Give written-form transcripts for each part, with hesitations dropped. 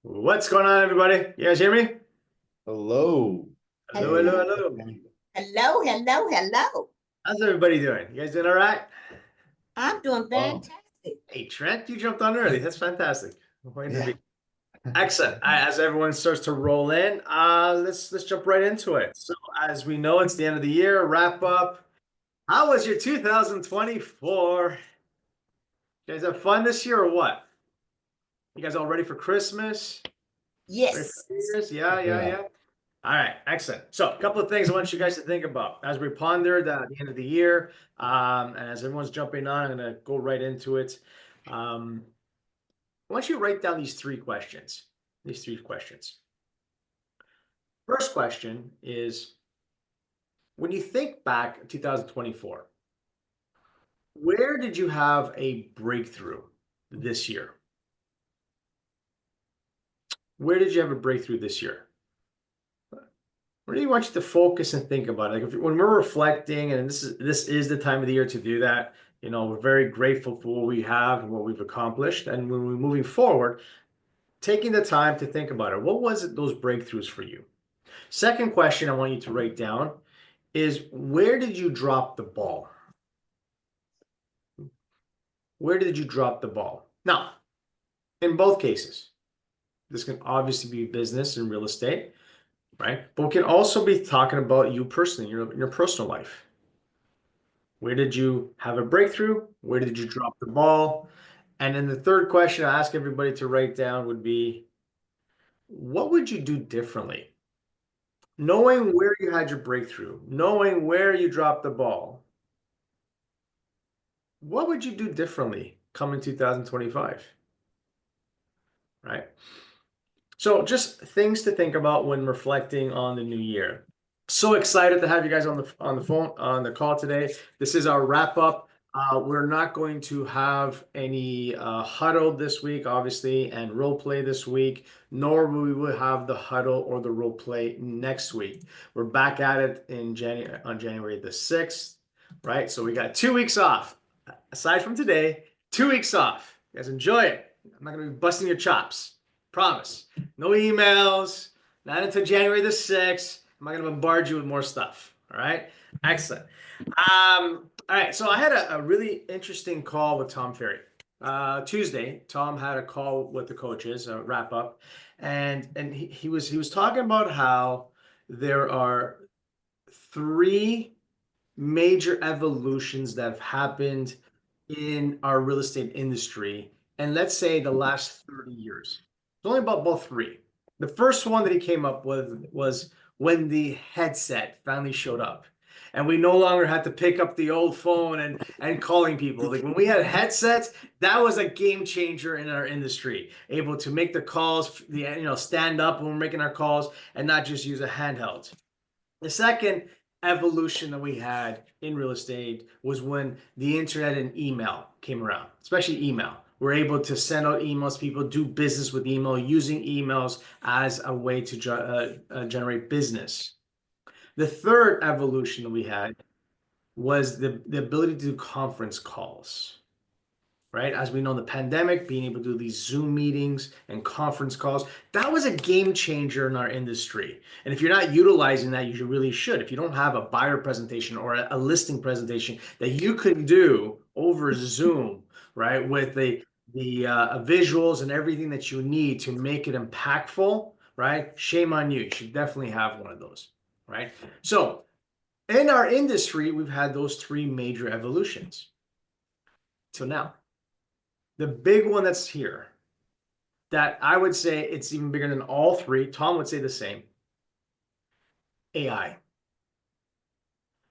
What's going on, everybody? You guys hear me? Hello. Hello, Hey. hello, hello. Hello, hello, hello. How's everybody doing? You guys doing all right? I'm doing Oh, fantastic. Hey, Trent, you jumped on early. That's fantastic. Waiting to yeah. be excellent. As everyone starts to roll in, let's jump right into it. So, as we know, it's the end of the year, wrap up. How was your 2024? You guys have fun this year or what? You guys all ready for Christmas? Ready for Yes. New Year's? Yeah, yeah, Yeah. yeah. All right, excellent. So, a couple of things I want you guys to think about as we pondered at the end of the year, and as everyone's jumping on, I'm going to go right into it. I want you to write down these three questions. These three questions. First question is, when you think back to 2024, where did you have a breakthrough this year? Where did you have a breakthrough this year? What do you want you to focus and think about it? Like when we're reflecting, and this is the time of the year to do that. We're very grateful for what we have and what we've accomplished. And when we're moving forward, taking the time to think about it. What was it, those breakthroughs for you? Second question I want you to write down is, where did you drop the ball? Where did you drop the ball? Now, in both cases, this can obviously be business and real estate, right? But we can also be talking about you personally, your personal life. Where did you have a breakthrough? Where did you drop the ball? And then the third question I ask everybody to write down would be, what would you do differently? Knowing where you had your breakthrough, knowing where you dropped the ball, what would you do differently coming 2025? Right? So just things to think about when reflecting on the new year. So excited to have you guys on the phone on the call today. This is our wrap up. We're not going to have any huddle this week, obviously, and role play this week, nor will we have the huddle or the role play next week. We're back at it in January on January the 6th, right? So we got 2 weeks off. Aside from today, 2 weeks off. You guys enjoy it. I'm not gonna be busting your chops. Promise. No emails, not until January the 6th. I'm not going to bombard you with more stuff. All right. Excellent. All right. So I had a really interesting call with Tom Ferry. Tuesday, Tom had a call with the coaches, a wrap up, and he was talking about how there are three major evolutions that have happened in our real estate industry, and let's say the last 30 years. It's only about three. The first one that he came up with was when the headset finally showed up. And we no longer had to pick up the old phone and calling people. Like when we had headsets, that was a game changer in our industry. Able to make the calls, stand up when we're making our calls and not just use a handheld. The second evolution that we had in real estate was when the internet and email came around, especially email. We're able to send out emails, people do business with email, using emails as a way to generate business. The third evolution that we had was the ability to do conference calls, right? As we know, the pandemic, being able to do these Zoom meetings and conference calls, that was a game changer in our industry. And if you're not utilizing that, you really should. If you don't have a buyer presentation or a listing presentation that you can do over Zoom, right, with the visuals and everything that you need to make it impactful, right? Shame on you. You should definitely have one of those, right? So in our industry, we've had those three major evolutions. So now, the big one that's here, that I would say it's even bigger than all three. Tom would say the same. AI.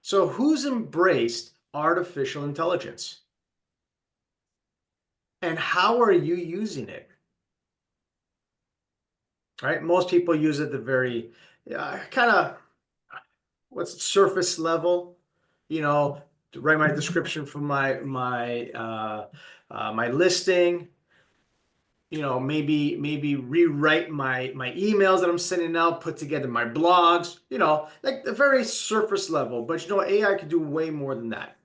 So who's embraced artificial intelligence? And how are you using it? Right? Most people use it the very kind of what's surface level, to write my description for my listing, maybe rewrite my emails that I'm sending out, put together my blogs, like the very surface level. But AI can do way more than that.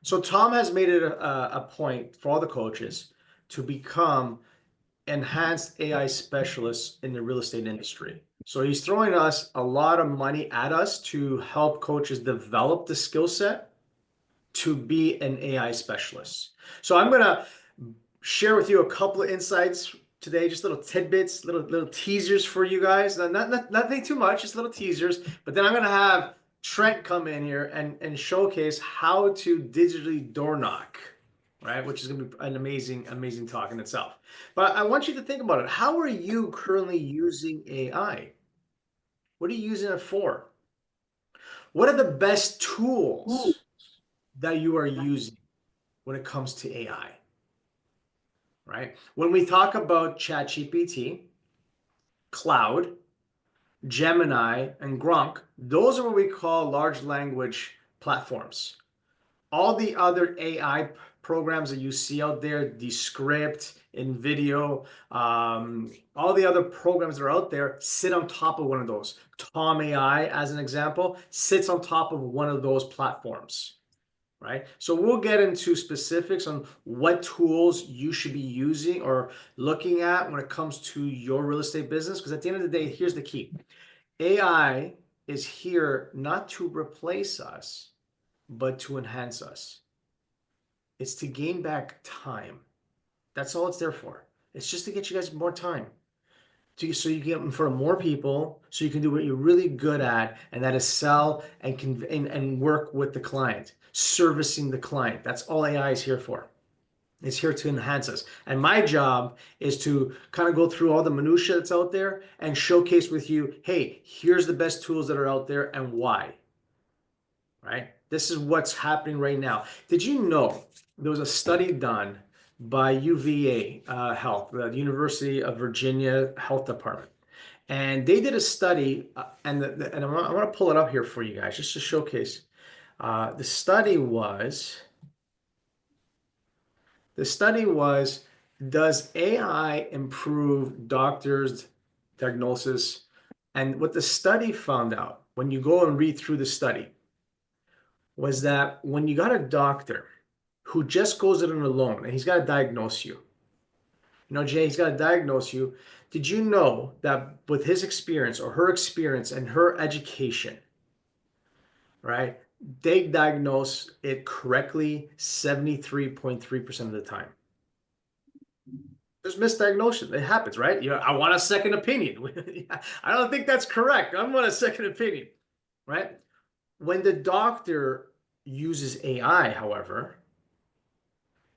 So Tom has made it a point for all the coaches to become enhanced AI specialist in the real estate industry. So he's throwing us a lot of money at us to help coaches develop the skill set to be an AI specialist. So I'm going to share with you a couple of insights today, just little tidbits, little teasers for you guys. Nothing too much, just little teasers. But then I'm going to have Trent come in here and showcase how to digitally door knock, right? Which is going to be an amazing talk in itself. But I want you to think about it. How are you currently using AI? What are you using it for? What are the best tools that you are using when it comes to AI? Right? When we talk about ChatGPT, Cloud, Gemini, and Grok, those are what we call large language platforms. All the other AI programs that you see out there, Descript, InVideo, all the other programs that are out there sit on top of one of those. Tom AI, as an example, sits on top of one of those platforms. Right? So we'll get into specifics on what tools you should be using or looking at when it comes to your real estate business. Because at the end of the day, here's the key. AI is here not to replace us, but to enhance us. It's to gain back time. That's all it's there for. It's just to get you guys more time. So you can get in front of more people, so you can do what you're really good at, and that is sell and work with the client, servicing the client. That's all AI is here for. It's here to enhance us. And my job is to kind of go through all the minutia that's out there and showcase with you, hey, here's the best tools that are out there and why. Right? This is what's happening right now. Did you know there was a study done by UVA Health, the University of Virginia Health Department, and they did a study, and I want to pull it up here for you guys just to showcase. The study was, does AI improve doctors' diagnosis? And what the study found out, when you go and read through the study, was that when you got a doctor who just goes in alone and he's got to diagnose you, Jay, he's got to diagnose you. Did you know that with his experience or her experience and her education, right, they diagnose it correctly 73.3% of the time? There's misdiagnosis. It happens, right? I want a second opinion. I don't think that's correct. I want a second opinion, right? When the doctor uses AI, however,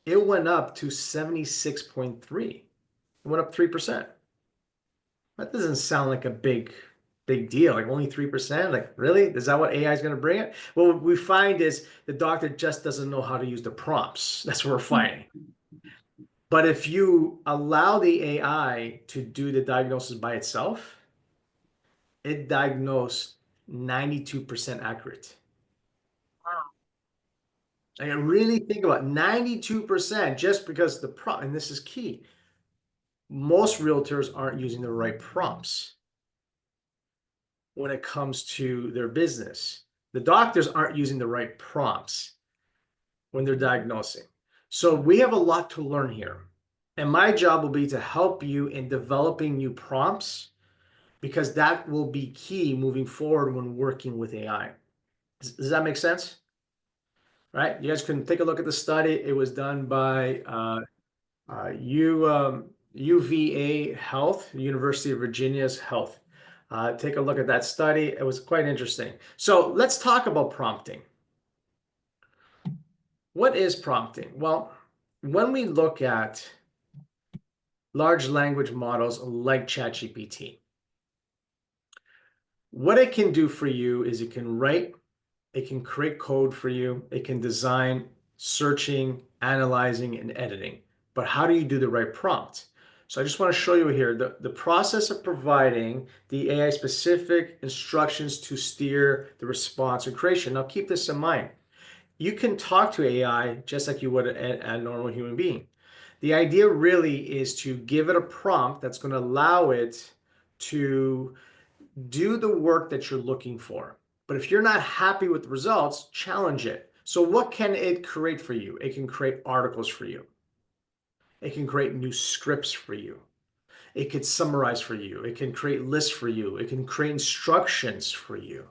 it went up to 76.3. It went up 3%. That doesn't sound like a big deal. Like only 3%? Like really? Is that what AI is going to bring it? Well, what we find is the doctor just doesn't know how to use the prompts. That's what we're finding. But if you allow the AI to do the diagnosis by itself, it diagnosed 92% accurate. I really think about 92% just because the prompt, and this is key. Most realtors aren't using the right prompts when it comes to their business. The doctors aren't using the right prompts when they're diagnosing. So we have a lot to learn here. And my job will be to help you in developing new prompts because that will be key moving forward when working with AI. Does that make sense? Right? You guys can take a look at the study. It was done by UVA Health, University of Virginia's Health. Take a look at that study. It was quite interesting. So let's talk about prompting. What is prompting? Well, when we look at large language models like ChatGPT, what it can do for you is it can write, it can create code for you, it can design, searching, analyzing, and editing. But how do you do the right prompt? So I just want to show you here the process of providing the AI specific instructions to steer the response and creation. Now keep this in mind. You can talk to AI just like you would a normal human being. The idea really is to give it a prompt that's going to allow it to do the work that you're looking for. But if you're not happy with the results, challenge it. So what can it create for you? It can create articles for you. It can create new scripts for you. It could summarize for you. It can create lists for you. It can create instructions for you,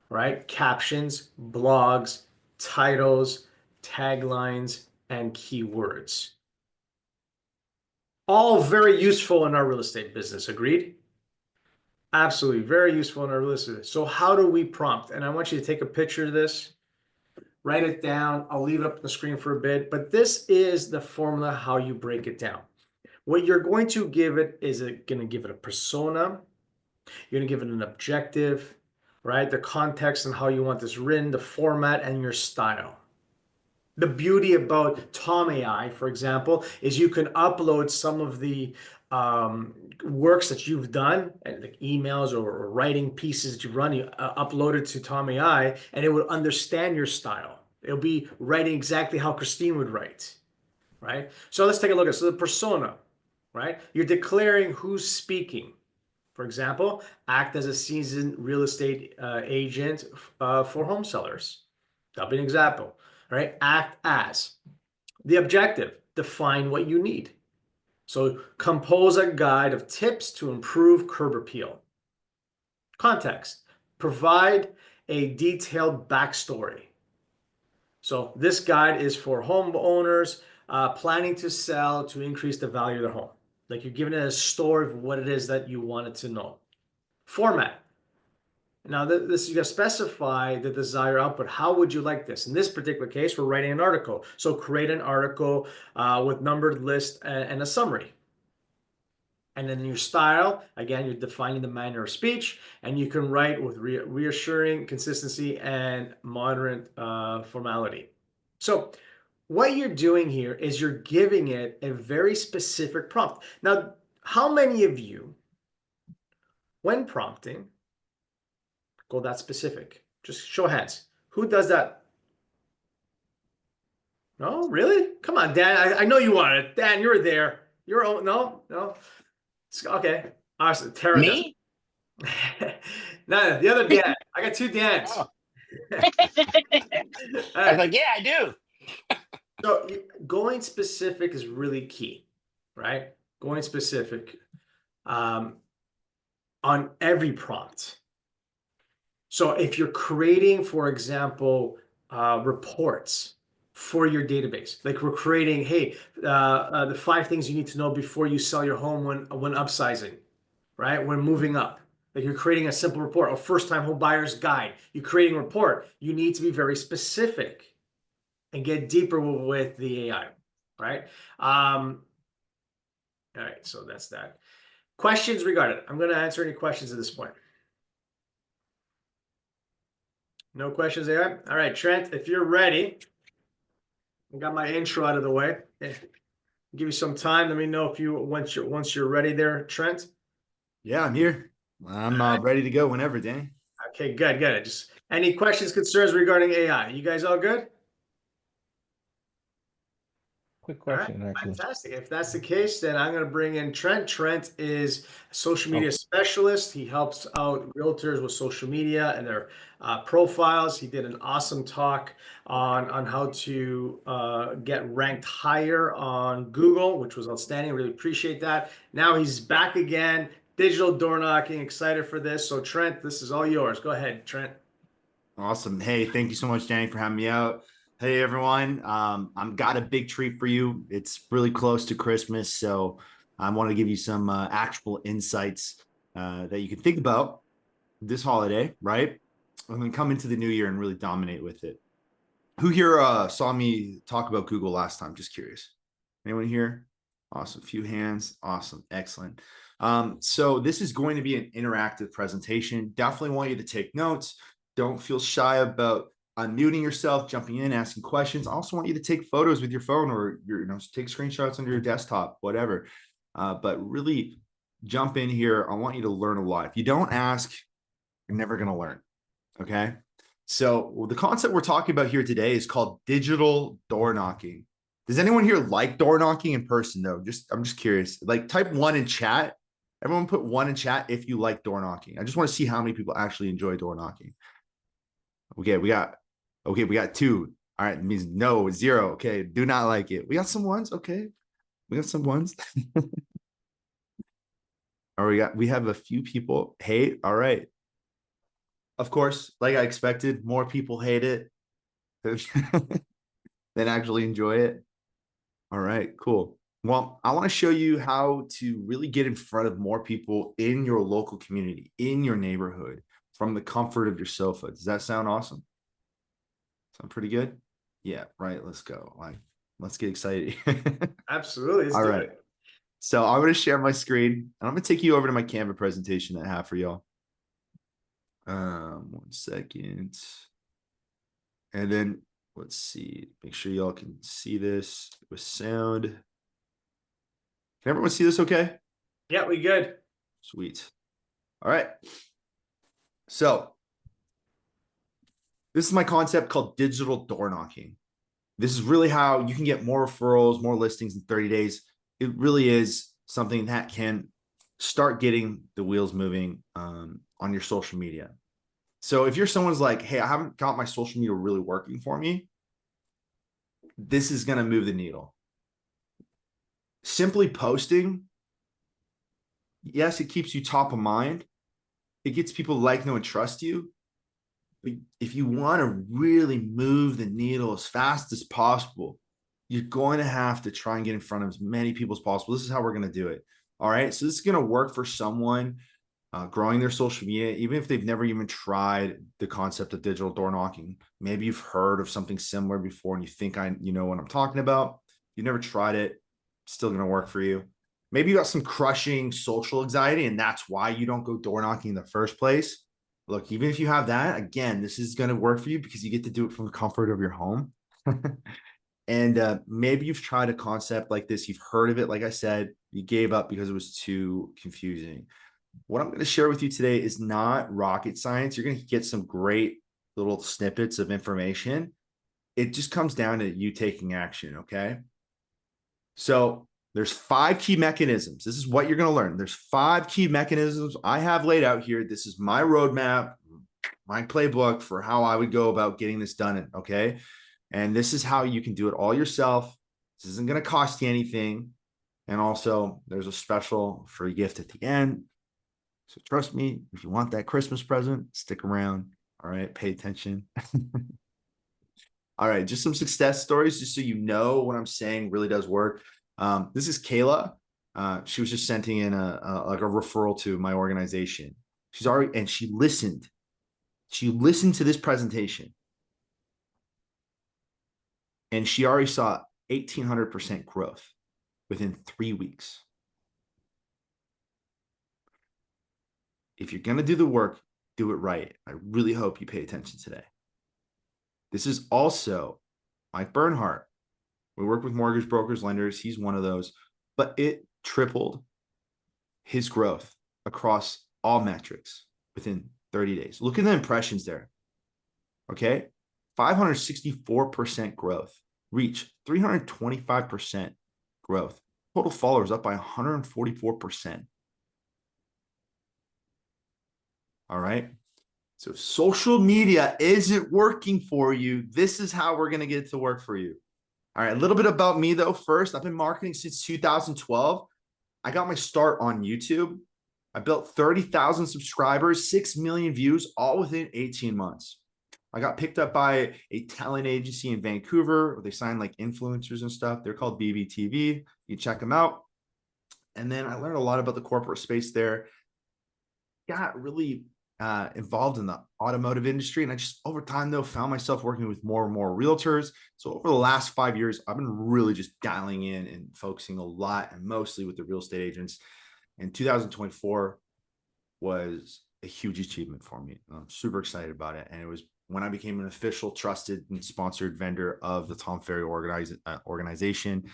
right? Captions, blogs, titles, taglines, and keywords. All very useful in our real estate business. Agreed? Absolutely. Very useful in our real estate. So how do we prompt? And I want you to take a picture of this, write it down. I'll leave it up on the screen for a bit, but this is the formula, how you break it down. What you're going to give it is going to give it a persona. You're going to give it an objective, right? The context and how you want this written, the format, and your style. The beauty about Tom AI, for example, is you can upload some of the works that you've done, and like emails or writing pieces that you've run, you upload it to Tom AI, and it will understand your style. It'll be writing exactly how Christine would write, right? So let's take a look at, so the persona, right? You're declaring who's speaking. For example, act as a seasoned real estate agent for home sellers. That'll be an example, right? Act as. The objective, define what you need. So compose a guide of tips to improve curb appeal. Context, provide a detailed backstory. So this guide is for homeowners planning to sell to increase the value of their home. Like you're giving it a story of what it is that you wanted to know. Format. Now, this you got to specify the desired output. How would you like this? In this particular case, we're writing an article. So create an article with numbered list and a summary. And then your style, again, you're defining the manner of speech, and you can write with reassuring consistency and moderate formality. So what you're doing here is you're giving it a very specific prompt. Now, how many of you, when prompting, go that specific? Just show of hands. Who does that? No, really? Come on, Dan. I know you want it. Dan, you're there. No. Okay. Awesome. Tara does. Me? No, the other Dan. I got two Dans. Oh. All I was right. like, yeah, I do. So going specific is really key, right? Going specific on every prompt. So if you're creating, for example, reports for your database, like we're creating, hey, the 5 things you need to know before you sell your home when upsizing, right? When moving up. Like you're creating a simple report, a first-time home buyer's guide. You're creating a report. You need to be very specific and get deeper with the AI, right? All right, so that's that. Questions regarding it. I'm going to answer any questions at this point. No questions there? All right, Trent, if you're ready, I got my intro out of the way. Give you some time. Let me know if you once you're ready there, Trent. Yeah, I'm here. I'm ready to go whenever, Danny. Okay, good. Just any questions, concerns regarding AI? You guys all good? Quick All right, question, actually. fantastic. If that's the case, then I'm going to bring in Trent. Trent is a social media specialist. He helps out realtors with social media and their profiles. He did an awesome talk on how to get ranked higher on Google, which was outstanding. Really appreciate that. Now he's back again, digital door knocking. Excited for this. So Trent, this is all yours. Go ahead, Trent. Awesome. Hey, thank you so much, Danny, for having me out. Hey, everyone. I've got a big treat for you. It's really close to Christmas, so I want to give you some actual insights that you can think about this holiday, right? I'm going to come into the new year and really dominate with it. Who here saw me talk about Google last time? Just curious. Anyone here? Awesome. Few hands. Awesome. Excellent. So this is going to be an interactive presentation. Definitely want you to take notes. Don't feel shy about unmuting yourself, jumping in, asking questions. I also want you to take photos with your phone or take screenshots on your desktop, whatever. But really jump in here. I want you to learn a lot. If you don't ask, you're never going to learn. Okay. So the concept we're talking about here today is called digital door knocking. Does anyone here like door knocking in person though? I'm just curious. Like type 1 in chat. Everyone put 1 in chat if you like door knocking. I just want to see how many people actually enjoy door knocking. Okay, we got 2. All right, it means no, 0. Okay, do not like it. We got some ones. Okay, we got some ones. Or we have a few people hate. All right. Of course, like I expected, more people hate it than actually enjoy it. All right, cool. Well, I want to show you how to really get in front of more people in your local community, in your neighborhood, from the comfort of your sofa. Does that sound awesome? Sound pretty good? Yeah, right. Let's go. Like, let's get excited. Absolutely. Let's All do right. it. So I'm going to share my screen and I'm going to take you over to my Canva presentation that I have for y'all. 1 second. And then let's see, make sure y'all can see this with sound. Can everyone see this okay? Yeah, we good. Sweet. All right. So this is my concept called digital door knocking. This is really how you can get more referrals, more listings in 30 days. It really is something that can start getting the wheels moving on your social media. So if you're someone's like, hey, I haven't got my social media really working for me, this is going to move the needle. Simply posting, yes, it keeps you top of mind. It gets people to like, know, and trust you. But if you want to really move the needle as fast as possible, you're going to have to try and get in front of as many people as possible. This is how we're going to do it. All right. So this is going to work for someone growing their social media, even if they've never even tried the concept of digital door knocking. Maybe you've heard of something similar before and you think you know what I'm talking about. You've never tried it. It's still going to work for you. Maybe you got some crushing social anxiety and that's why you don't go door knocking in the first place. Look, even if you have that, again, this is going to work for you because you get to do it from the comfort of your home. And maybe you've tried a concept like this. You've heard of it. Like I said, you gave up because it was too confusing. What I'm going to share with you today is not rocket science. You're going to get some great little snippets of information. It just comes down to you taking action. Okay. So there's 5 key mechanisms. This is what you're going to learn. There's 5 key mechanisms I have laid out here. This is my roadmap, my playbook for how I would go about getting this done. Okay. And this is how you can do it all yourself. This isn't going to cost you anything. And also there's a special free gift at the end. So trust me, if you want that Christmas present, stick around. All right. Pay attention. All right. Just some success stories, just so you know what I'm saying really does work. This is Kayla. She was just sending in like a referral to my organization. She's already, and she listened to this presentation and she already saw 1,800% growth within 3 weeks. If you're going to do the work, do it right. I really hope you pay attention today. This is also Mike Bernhardt. We work with mortgage brokers, lenders. He's one of those, but it tripled his growth across all metrics within 30 days. Look at the impressions there. Okay. 564% growth, reach 325% growth, total followers up by 144%. All right. So if social media isn't working for you, this is how we're going to get it to work for you. All right. A little bit about me though. First, I've been marketing since 2012. I got my start on YouTube. I built 30,000 subscribers, 6 million views, all within 18 months. I got picked up by a talent agency in Vancouver where they sign like influencers and stuff. They're called BBTV. You check them out. And then I learned a lot about the corporate space there. Got really involved in the automotive industry. And I just over time though, found myself working with more and more realtors. So over the last 5 years, I've been really just dialing in and focusing a lot and mostly with the real estate agents. And 2024 was a huge achievement for me. I'm super excited about it. And it was when I became an official, trusted, and sponsored vendor of the Tom Ferry organization.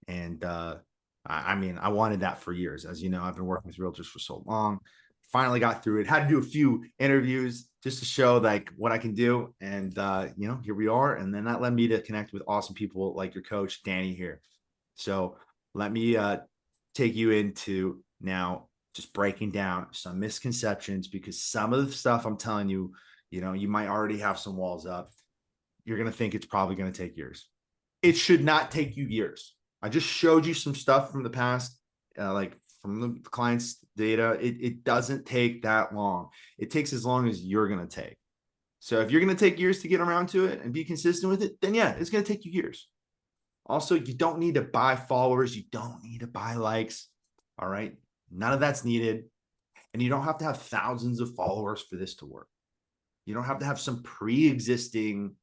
And I mean, I wanted that for years. As you know, I've been working with realtors for so long. Finally got through it. Had to do a few interviews just to show like what I can do. And you know, here we are. And then that led me to connect with awesome people like your coach, Danny here. So let me take you into now just breaking down some misconceptions, because some of the stuff I'm telling you, you know, you might already have some walls up. You're going to think it's probably going to take years. It should not take you years. I just showed you some stuff from the past, like from the client's data. It doesn't take that long. It takes as long as you're going to take. So if you're going to take years to get around to it and be consistent with it, then yeah, it's going to take you years. Also, you don't need to buy followers. You don't need to buy likes. All right. None of that's needed. And you don't have to have thousands of followers for this to work. You don't have to have some pre-existing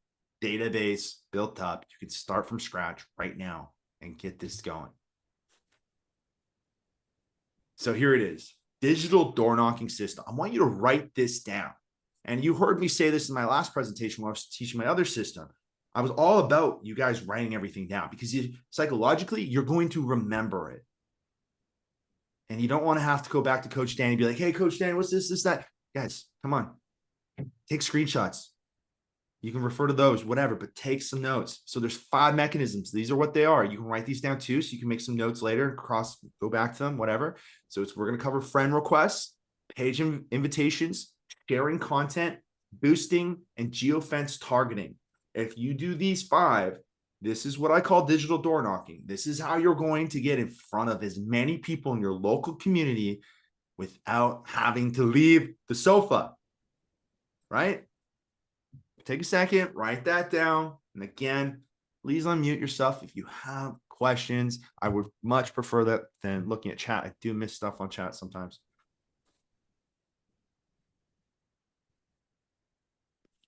database built up. You can start from scratch right now and get this going. So here it is. Digital door knocking system. I want you to write this down. And you heard me say this in my last presentation when I was teaching my other system. I was all about you guys writing everything down because psychologically, you're going to remember it. And you don't want to have to go back to Coach Danny and be like, hey, Coach Danny, what's this, that? Guys, come on. Take screenshots. You can refer to those, whatever, but take some notes. So there's 5 mechanisms. These are what they are. You can write these down too, so you can make some notes later, go back to them, whatever. So we're going to cover friend requests, page invitations, sharing content, boosting, and geofence targeting. If you do these 5, this is what I call digital door knocking. This is how you're going to get in front of as many people in your local community without having to leave the sofa, right? Take a second, write that down. And again, please unmute yourself if you have questions. I would much prefer that than looking at chat. I do miss stuff on chat sometimes.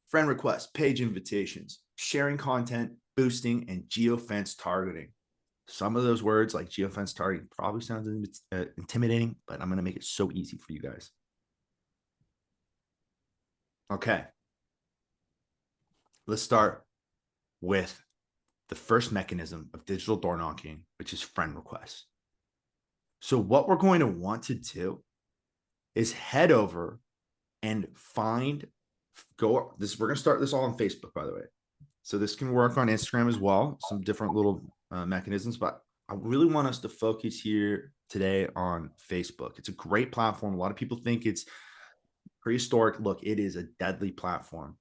Friend requests, page invitations, sharing content, boosting, and geofence targeting. Some of those words like geofence targeting probably sounds intimidating, but I'm going to make it so easy for you guys. Okay. Let's start with the first mechanism of digital door knocking, which is friend requests. So what we're going to want to do is head over and we're going to start this all on Facebook, by the way. So this can work on Instagram as well, some different little mechanisms, but I really want us to focus here today on Facebook. It's a great platform. A lot of people think it's prehistoric. Look, it is a deadly platform.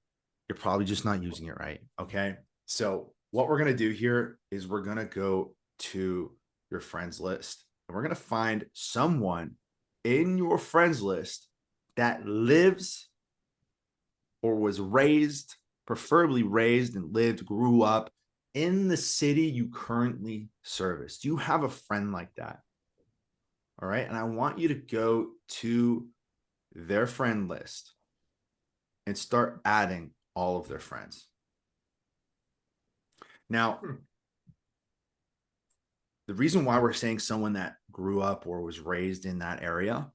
You're probably just not using it right. Okay. So what we're going to do here is we're going to go to your friends list and we're going to find someone in your friends list that lives or was raised, preferably raised and grew up in the city you currently service. Do you have a friend like that? All right. And I want you to go to their friend list and start adding all of their friends. Now, the reason why we're saying someone that grew up or was raised in that area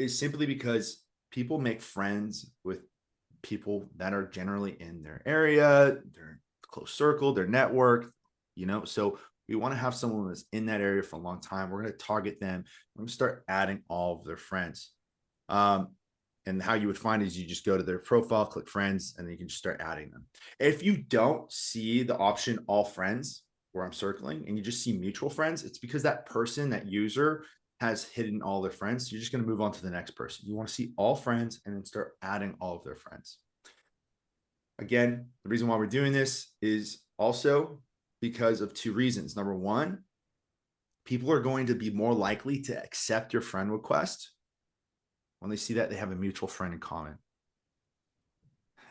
is simply because people make friends with people that are generally in their area, their close circle, their network, so we want to have someone that's in that area for a long time. We're going to target them. We're going to start adding all of their friends. And how you would find is you just go to their profile, click friends, and then you can just start adding them. If you don't see the option all friends where I'm circling and you just see mutual friends, it's because that person, that user has hidden all their friends. So you're just going to move on to the next person. You want to see all friends and then start adding all of their friends. Again, the reason why we're doing this is also because of 2 reasons. Number 1, people are going to be more likely to accept your friend request when they see that they have a mutual friend in common.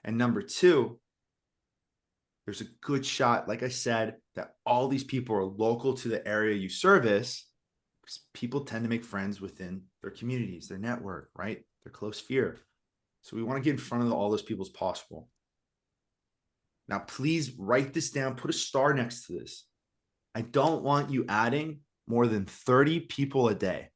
And number 2, there's a good shot, like I said, that all these people are local to the area you service, because people tend to make friends within their communities, their network, right? Their close sphere. So we want to get in front of all those people as possible. Now, please write this down, put a star next to this. I don't want you adding more than 30 people a day.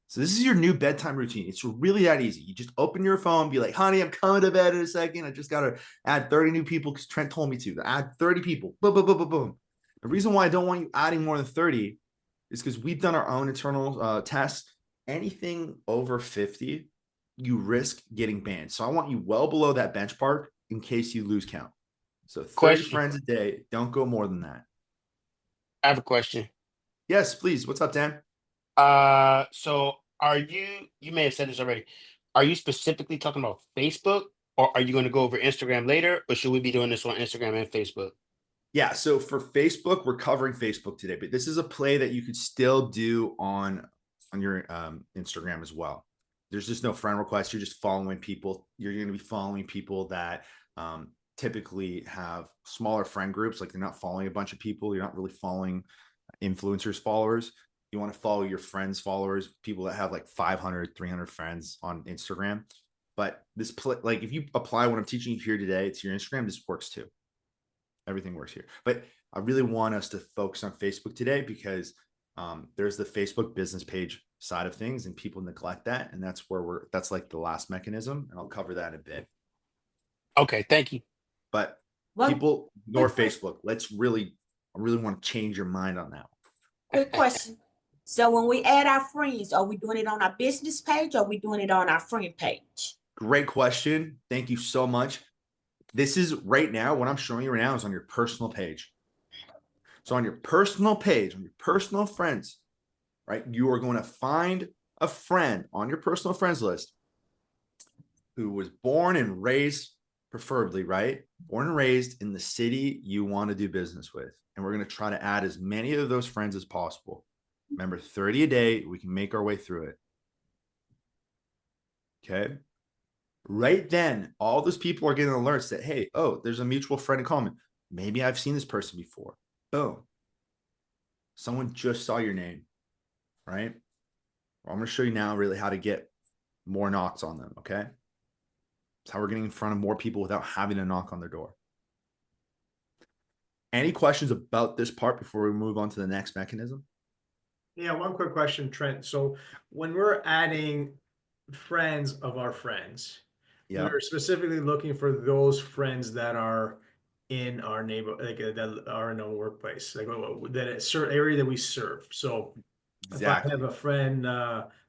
So this is your new bedtime routine. It's really that easy. You just open your phone, be like, honey, I'm coming to bed in a second. I just got to add 30 new people because Trent told me to add 30 people. Boom, boom, boom, boom, boom. The reason why I don't want you adding more than 30 is because we've done our own internal tests. Anything over 50, you risk getting banned. So I want you well below that benchmark in case you lose count. So 30 friends a day, don't go more than that. I have a question. Yes, please. What's up, Dan? So are you may have said this already. Are you specifically talking about Facebook or are you going to go over Instagram later or should we be doing this on Instagram and Facebook? Yeah, so for Facebook, we're covering Facebook today, but this is a play that you could still do on your Instagram as well. There's just no friend request. You're just following people. You're going to be following people that typically have smaller friend groups. Like they're not following a bunch of people. You're not really following influencers followers. You want to follow your friends followers, people that have like 500, 300 friends on Instagram. But this play, like if you apply what I'm teaching you here today to your Instagram, this works too. Everything works here. But I really want us to focus on Facebook today because there's the Facebook business page side of things and people neglect that. And that's where that's like the last mechanism. And I'll cover that in a bit. Okay, thank you. But Well, people ignore quick- Facebook. I really want to change your mind on that. Quick question. So when we add our friends, are we doing it on our business page or are we doing it on our friend page? Great question. Thank you so much. This is right now, what I'm showing you right now is on your personal page. So on your personal page, on your personal friends, right? You are going to find a friend on your personal friends list who was born and raised, preferably, right? Born and raised in the city you want to do business with. And we're going to try to add as many of those friends as possible. Remember, 30 a day, we can make our way through it. Okay. Right then, all those people are getting alerts that, hey, oh, there's a mutual friend in common. Maybe I've seen this person before. Boom. Someone just saw your name, right? Well, I'm going to show you now really how to get more knocks on them, okay? It's how we're getting in front of more people without having to knock on their door. Any questions about this part before we move on to the next mechanism? Yeah, one quick question, Trent. So when we're adding friends of our friends, Yeah. we're specifically looking for those friends that are in our neighbor, like that are in our workplace, like that a certain area that we serve. So Exactly. if I have a friend,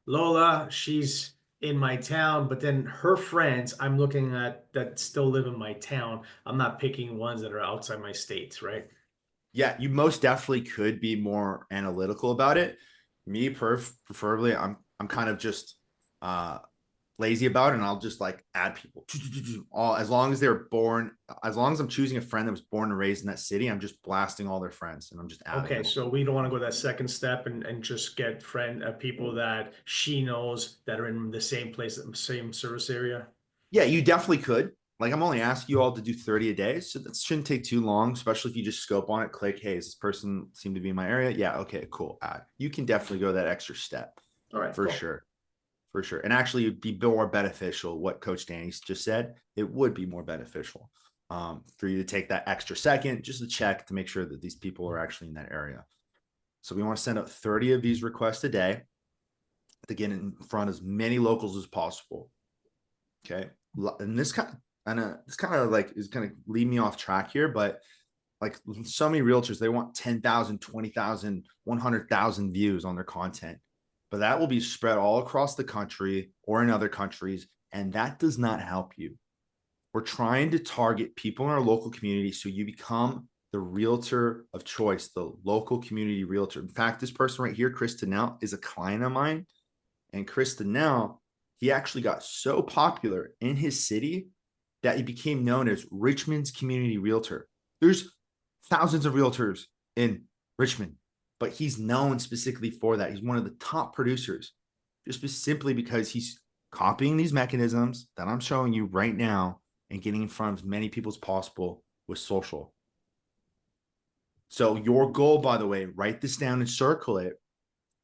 Lola, she's in my town, but then her friends, I'm looking at that still live in my town. I'm not picking ones that are outside my states, right? Yeah, you most definitely could be more analytical about it. Me, preferably, I'm kind of just lazy about it, and I'll just like add people all as long as they're born. As long as I'm choosing a friend that was born and raised in that city, I'm just blasting all their friends, and I'm just adding Okay, them. so we don't want to go that second step and just get people that she knows that are in the same place, same service area. Yeah, you definitely could. Like I'm only asking you all to do 30 a day, so that shouldn't take too long, especially if you just scope on it, click, hey, does this person seem to be in my area? Yeah, okay, cool. Add. You can definitely go that extra step. All right, For cool. sure. For sure. And actually it'd be more beneficial what Coach Danny just said. It would be more beneficial for you to take that extra second just to check to make sure that these people are actually in that area. So we want to send out 30 of these requests a day to get in front of as many locals as possible. Okay. And this kind of like is going to lead me off track here, but like so many realtors, they want 10,000, 20,000, 100,000 views on their content, but that will be spread all across the country or in other countries. And that does not help you. We're trying to target people in our local community so you become the realtor of choice, the local community realtor. In fact, this person right here, Chris Donnell, is a client of mine. And Chris Donnell, he actually got so popular in his city that he became known as Richmond's community realtor. There's thousands of realtors in Richmond, but he's known specifically for that. He's one of the top producers, just simply because he's copying these mechanisms that I'm showing you right now and getting in front of as many people as possible with social. So your goal, by the way, write this down and circle it,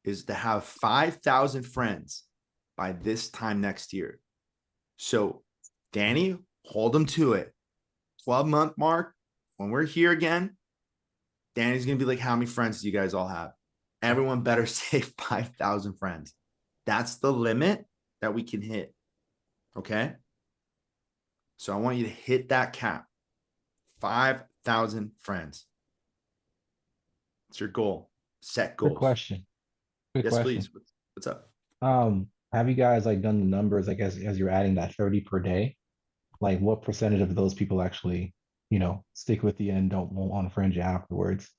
is to have 5,000 friends by this time next year. So Danny, hold them to it. 12-month mark, when we're here again, Danny's going to be like, how many friends do you guys all have? Everyone better say 5,000 friends. That's the limit that we can hit. Okay. So I want you to hit that cap. 5,000 friends. It's your goal. Set goals. Quick question. Quick Yes, question. please. What's up? Have you guys like done the numbers, like as you're adding that 30 per day? Like what percentage of those people actually, stick with you and won't unfriend you afterwards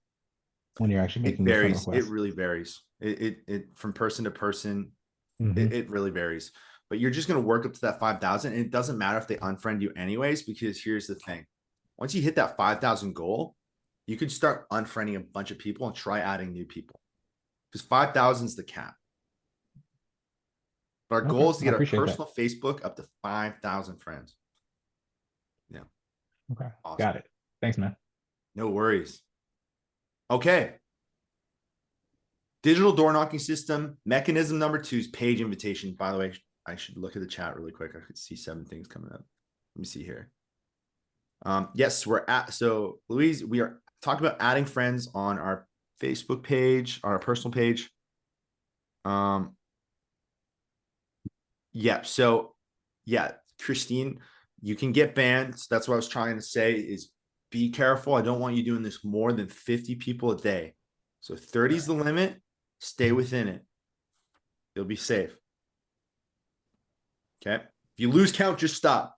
when you're actually It making those friend varies. It requests? really varies. It from person to person. Mhm. It really varies. But you're just going to work up to that 5,000. And it doesn't matter if they unfriend you anyways, because here's the thing. Once you hit that 5,000 goal, you could start unfriending a bunch of people and try adding new people, because 5,000 is the cap. But our goal is to I get our appreciate that. personal Facebook up to 5,000 friends. Yeah. Okay. Awesome. Got it. Thanks, man. No worries. Okay. Digital door knocking system. Mechanism number 2 is page invitation. By the way, I should look at the chat really quick. I could see 7 things coming up. Let me see here. Yes, so Louise, we are talking about adding friends on our Facebook page, on our personal page. Yeah, so yeah, Christine, you can get banned. So that's what I was trying to say is be careful. I don't want you doing this more than 50 people a day. So 30 is the limit. Stay within it. You'll be safe. Okay. If you lose count, just stop.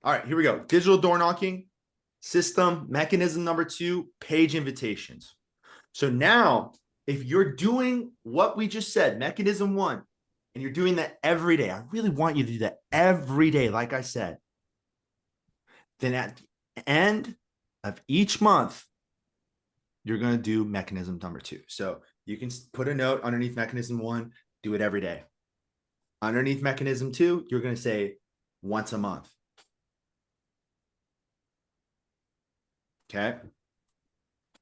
All right, here we go. Digital door knocking system, mechanism number 2, page invitations. So now, if you're doing what we just said, mechanism 1, and you're doing that every day, I really want you to do that every day, like I said. Then at the end of each month, you're going to do mechanism number 2. So you can put a note underneath mechanism 1, do it every day. Underneath mechanism 2, you're going to say once a month. Okay.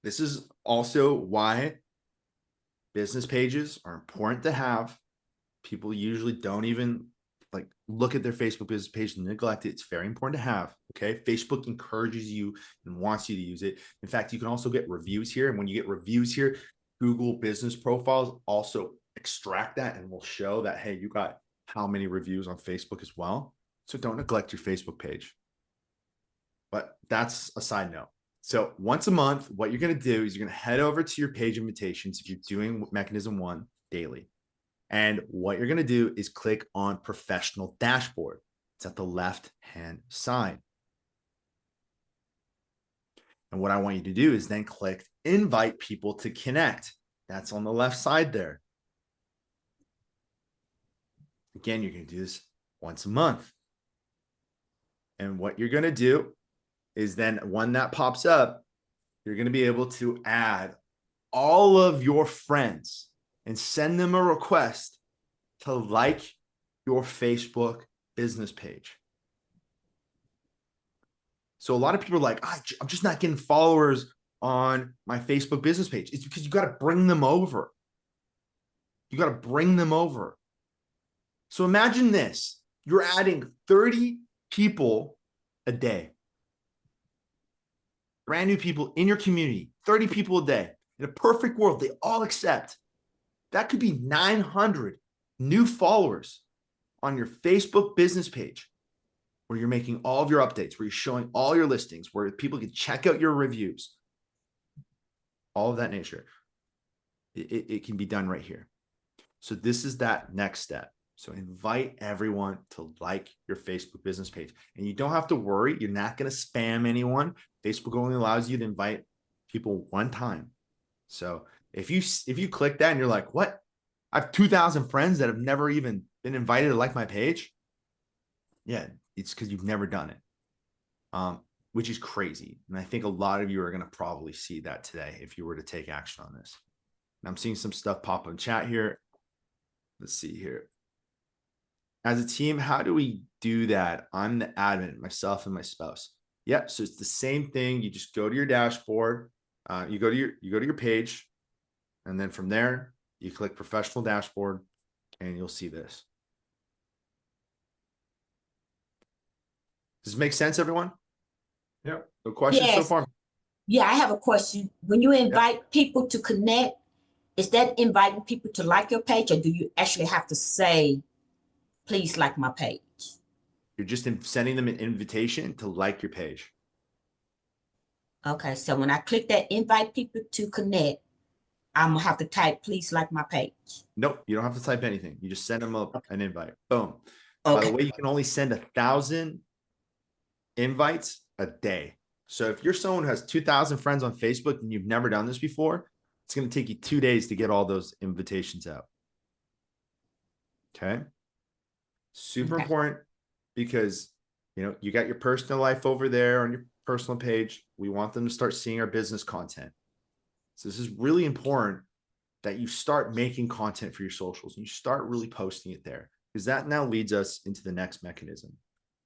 This is also why business pages are important to have. People usually don't even like look at their Facebook business page and neglect it. It's very important to have. Okay. Facebook encourages you and wants you to use it. In fact, you can also get reviews here. And when you get reviews here, Google business profiles also extract that and will show that, hey, you got how many reviews on Facebook as well. So don't neglect your Facebook page. But that's a side note. So once a month, what you're going to do is you're going to head over to your page invitations if you're doing mechanism 1 daily. And what you're going to do is click on professional dashboard. It's at the left-hand side. And what I want you to do is then click invite people to connect. That's on the left side there. Again, you're going to do this once a month. And what you're going to do is then when that pops up, you're going to be able to add all of your friends and send them a request to like your Facebook business page. So a lot of people are like, I'm just not getting followers on my Facebook business page. It's because you got to bring them over. You got to bring them over. So imagine this. You're adding 30 people a day. Brand new people in your community, 30 people a day. In a perfect world, they all accept. That could be 900 new followers on your Facebook business page where you're making all of your updates, where you're showing all your listings, where people can check out your reviews, all of that nature. It can be done right here. So this is that next step. So invite everyone to like your Facebook business page. And you don't have to worry. You're not going to spam anyone. Facebook only allows you to invite people one time. So if you click that and you're like, what? I have 2,000 friends that have never even been invited to like my page. Yeah, it's because you've never done it, which is crazy. And I think a lot of you are going to probably see that today if you were to take action on this. And I'm seeing some stuff pop in chat here. Let's see here. As a team, how do we do that? I'm the admin, myself and my spouse. Yep. So it's the same thing. You just go to your dashboard. You go to your page, and then from there you click professional dashboard, and you'll see this. Does this make sense, everyone? Yep. No questions so Yes. far? Yeah, I have a question. When you invite people to connect, is that inviting people to like your page, or do you actually have to say, please like my page? You're just sending them an invitation to like your page. Okay, so when I click that invite people to connect, I'm gonna have to type, please like my page. Nope, you don't have to type anything. You just send them an invite. Boom. By Okay. the way, you can only send 1,000 invites a day. So if you're someone who has 2,000 friends on Facebook and you've never done this before, it's going to take you 2 days to get all those invitations out. Okay. Super important, because you got your personal life over there on your personal page. We want them to start seeing our business content. So this is really important that you start making content for your socials and you start really posting it there, because that now leads us into the next mechanism,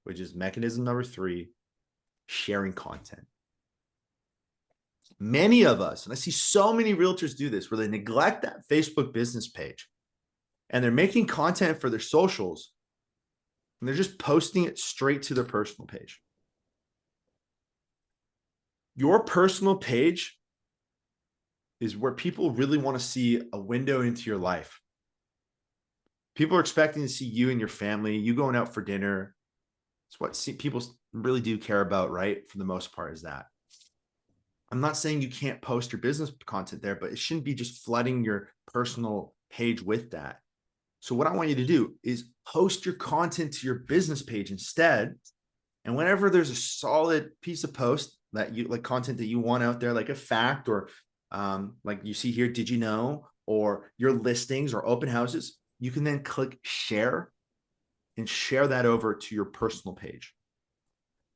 which is mechanism number 3, sharing content. Many of us, and I see so many realtors do this, where they neglect that Facebook business page and they're making content for their socials and they're just posting it straight to their personal page. Your personal page is where people really want to see a window into your life. People are expecting to see you and your family, you going out for dinner. It's what people really do care about, right? For the most part, is that. I'm not saying you can't post your business content there, but it shouldn't be just flooding your personal page with that. So what I want you to do is post your content to your business page instead. And whenever there's a solid piece of post that you like, content that you want out there, like a fact, or like you see here, did you know, or your listings or open houses, you can then click share and share that over to your personal page.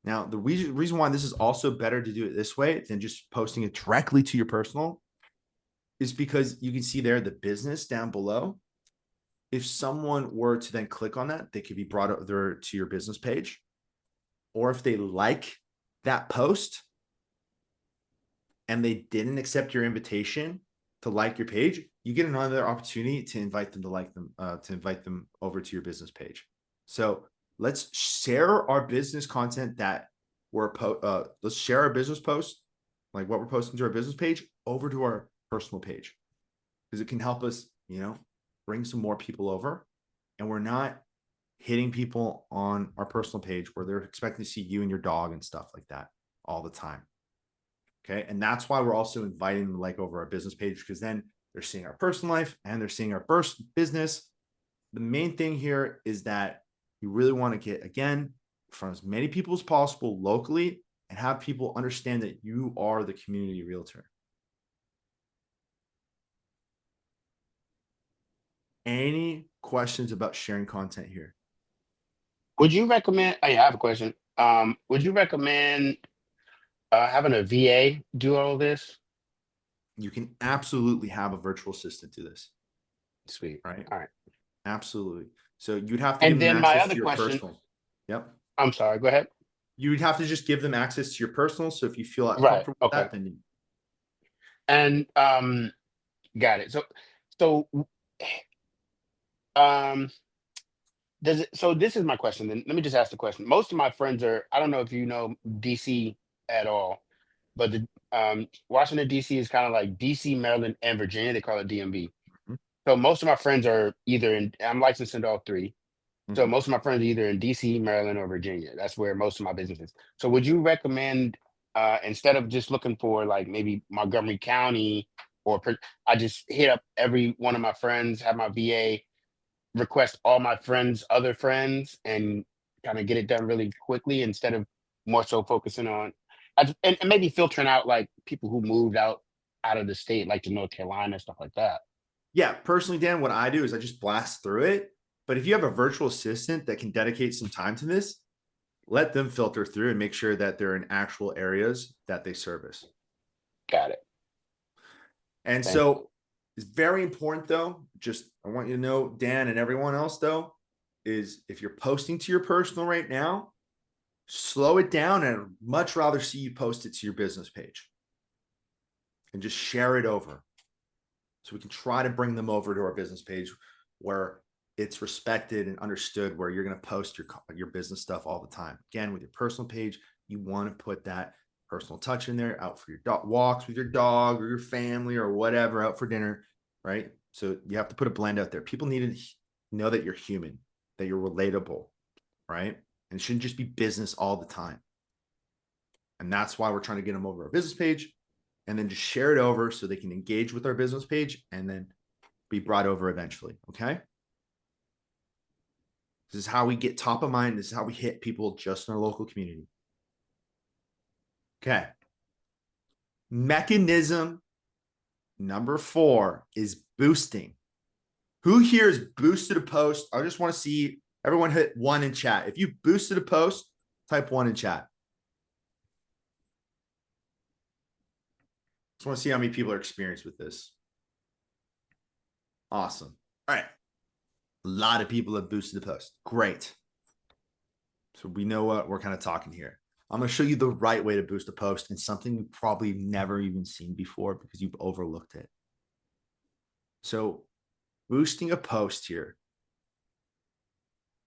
Now, the reason why this is also better to do it this way than just posting it directly to your personal is because you can see there the business down below. If someone were to then click on that, they could be brought over to your business page. Or if they like that post and they didn't accept your invitation to like your page, you get another opportunity to invite them to invite them over to your business page. So let's share our business content that let's share our business post, like what we're posting to our business page, over to our personal page, because it can help us, bring some more people over, and we're not hitting people on our personal page where they're expecting to see you and your dog and stuff like that all the time. Okay. And that's why we're also inviting them to like over our business page, because then they're seeing our personal life and they're seeing our first business. The main thing here is that you really want to get, again, in front of as many people as possible locally and have people understand that you are the community realtor. Any questions about sharing content here? Would you recommend? Oh, yeah, I have a question. Would you recommend having a VA do all this? You can absolutely have a virtual assistant do this. Sweet. Right. All right. Absolutely. So you'd have to And give them then my access other to your question. personal. Yep. I'm sorry. Go ahead. You'd have to just give them access to your personal. So if you feel Right. comfortable with Okay. that, then you. And got it. So does it? So this is my question. Then let me just ask the question. Most of my friends are. I don't know if you know DC at all, but the Washington DC is kind of like DC, Maryland, and Virginia. They call it DMV. Mhm. So most of my friends are either in. I'm licensed in all three. So Mhm. most of my friends are either in DC, Maryland, or Virginia. That's where most of my business is. So would you recommend instead of just looking for like maybe Montgomery County I just hit up every one of my friends, have my VA request all my friends' other friends, and kind of get it done really quickly instead of more so focusing on and maybe filtering out like people who moved out of the state, like to North Carolina, stuff like that. Yeah. Personally, Dan, what I do is I just blast through it. But if you have a virtual assistant that can dedicate some time to this, let them filter through and make sure that they're in actual areas that they service. Got it. And Thank you. so it's very important, though. Just I want you to know, Dan and everyone else, though, is if you're posting to your personal right now, slow it down, and I'd much rather see you post it to your business page and just share it over. So we can try to bring them over to our business page where it's respected and understood, where you're going to post your business stuff all the time. Again, with your personal page, you want to put that personal touch in there, out for your walks with your dog or your family or whatever, out for dinner, right? So you have to put a blend out there. People need to know that you're human, that you're relatable, right? And it shouldn't just be business all the time. And that's why we're trying to get them over our business page and then just share it over so they can engage with our business page and then be brought over eventually. Okay. This is how we get top of mind. This is how we hit people just in our local community. Okay. Mechanism number 4 is boosting. Who here has boosted a post? I just want to see everyone hit 1 in chat. If you boosted a post, type 1 in chat. Just want to see how many people are experienced with this. Awesome. All right. A lot of people have boosted the post. Great. So we know what we're kind of talking here. I'm going to show you the right way to boost a post and something you've probably never even seen before because you've overlooked it. So boosting a post here.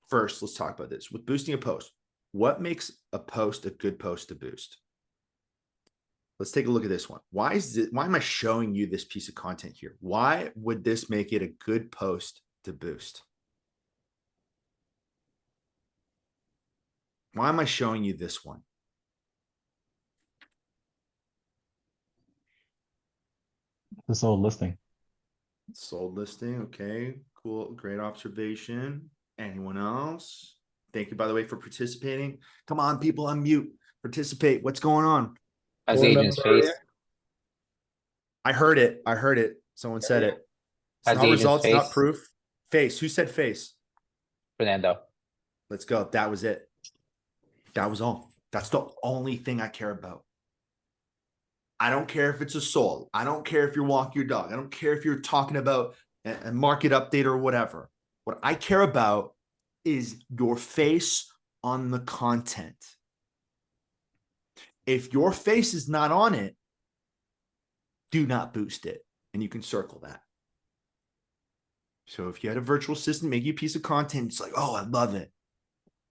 First, let's talk about this. With boosting a post, what makes a post a good post to boost? Let's take a look at this one. Why am I showing you this piece of content here? Why would this make it a good post to boost? Why am I showing you this one? The sold listing. Sold listing. Okay, cool. Great observation. Anyone else? Thank you, by the way, for participating. Come on, people, unmute. Participate. What's going on? As Board agent's member face. I heard it. I heard it. Someone said it. It's Has not the agent's results, not face. proof. Face. Who said face? Fernando. Let's go. That was it. That was all. That's the only thing I care about. I don't care if it's a sold. I don't care if you're walking your dog. I don't care if you're talking about a market update or whatever. What I care about is your face on the content. If your face is not on it, do not boost it. And you can circle that. So if you had a virtual assistant make you a piece of content, it's like, oh, I love it.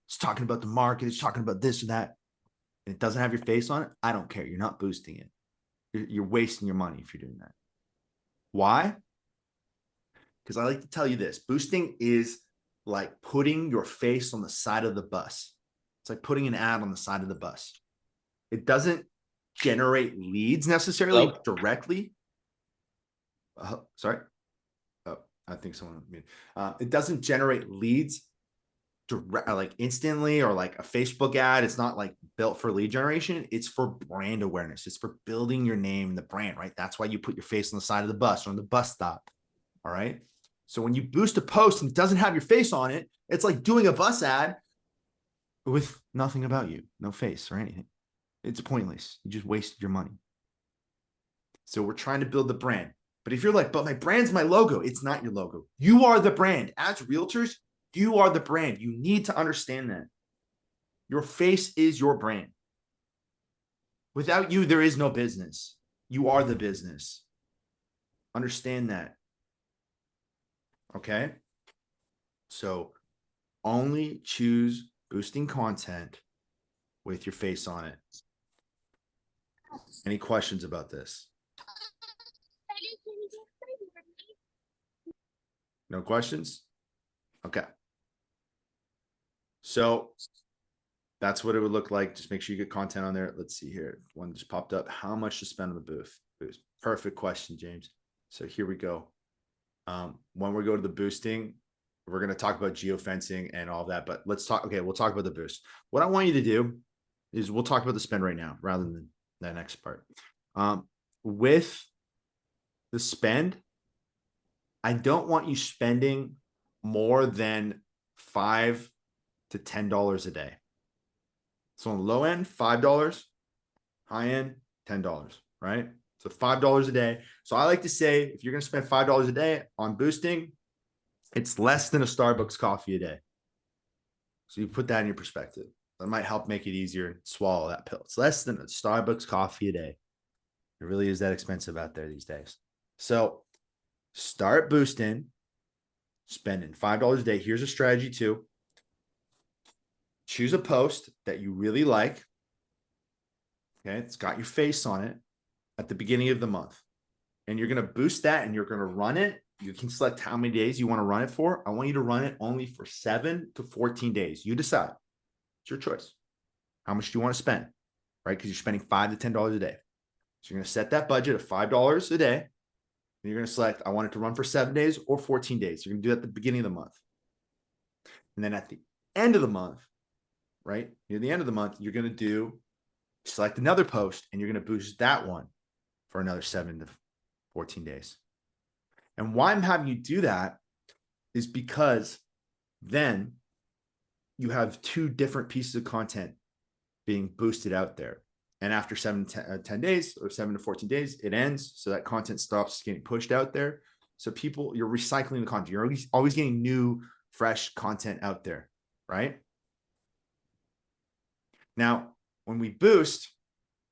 It's talking about the market. It's talking about this or that. And it doesn't have your face on it. I don't care. You're not boosting it. You're wasting your money if you're doing that. Why? Because I like to tell you this. Boosting is like putting your face on the side of the bus. It's like putting an ad on the side of the bus. It doesn't generate leads necessarily directly. Sorry. Oh, I think someone. It doesn't generate leads direct, like instantly, or like a Facebook ad. It's not like built for lead generation. It's for brand awareness. It's for building your name and the brand, right? That's why you put your face on the side of the bus or on the bus stop. All right. So when you boost a post and it doesn't have your face on it, it's like doing a bus ad with nothing about you, no face or anything. It's pointless. You just wasted your money. So we're trying to build the brand. But if you're like, but my brand's my logo, it's not your logo. You are the brand. As realtors, you are the brand. You need to understand that. Your face is your brand. Without you, there is no business. You are the business. Understand that. Okay? So only choose boosting content with your face on it. Any questions about this? No questions? Okay. So that's what it would look like. Just make sure you get content on there. Let's see here. One just popped up. How much to spend on the boost? Perfect question, James. So here we go. When we go to the boosting, we're going to talk about geofencing and all that, but let's talk. Okay, we'll talk about the boost. What I want you to do is we'll talk about the spend right now rather than that next part. With the spend, I don't want you spending more than $5 to $10 a day. So on the low end, $5, high end, $10, right? So $5 a day. So I like to say, if you're going to spend $5 a day on boosting, it's less than a Starbucks coffee a day. So you put that in your perspective. That might help make it easier to swallow that pill. It's less than a Starbucks coffee a day. It really is that expensive out there these days. So start boosting, spending $5 a day. Here's a strategy too. Choose a post that you really like. Okay, it's got your face on it at the beginning of the month. And you're going to boost that and you're going to run it. You can select how many days you want to run it for. I want you to run it only for 7 to 14 days. You decide. It's your choice. How much do you want to spend? Right? Because you're spending $5 to $10 a day. So you're going to set that budget of $5 a day. And you're going to select, I want it to run for 7 days or 14 days. You're going to do that at the beginning of the month. And then at the end of the month, right? Near the end of the month, you're going to select another post and you're going to boost that one for another 7 to 14 days. And why I'm having you do that is because then you have 2 different pieces of content being boosted out there. And after 10 days or 7 to 14 days, it ends. So that content stops getting pushed out there. So people, you're recycling the content. You're always getting new, fresh content out there, right? Now, when we boost,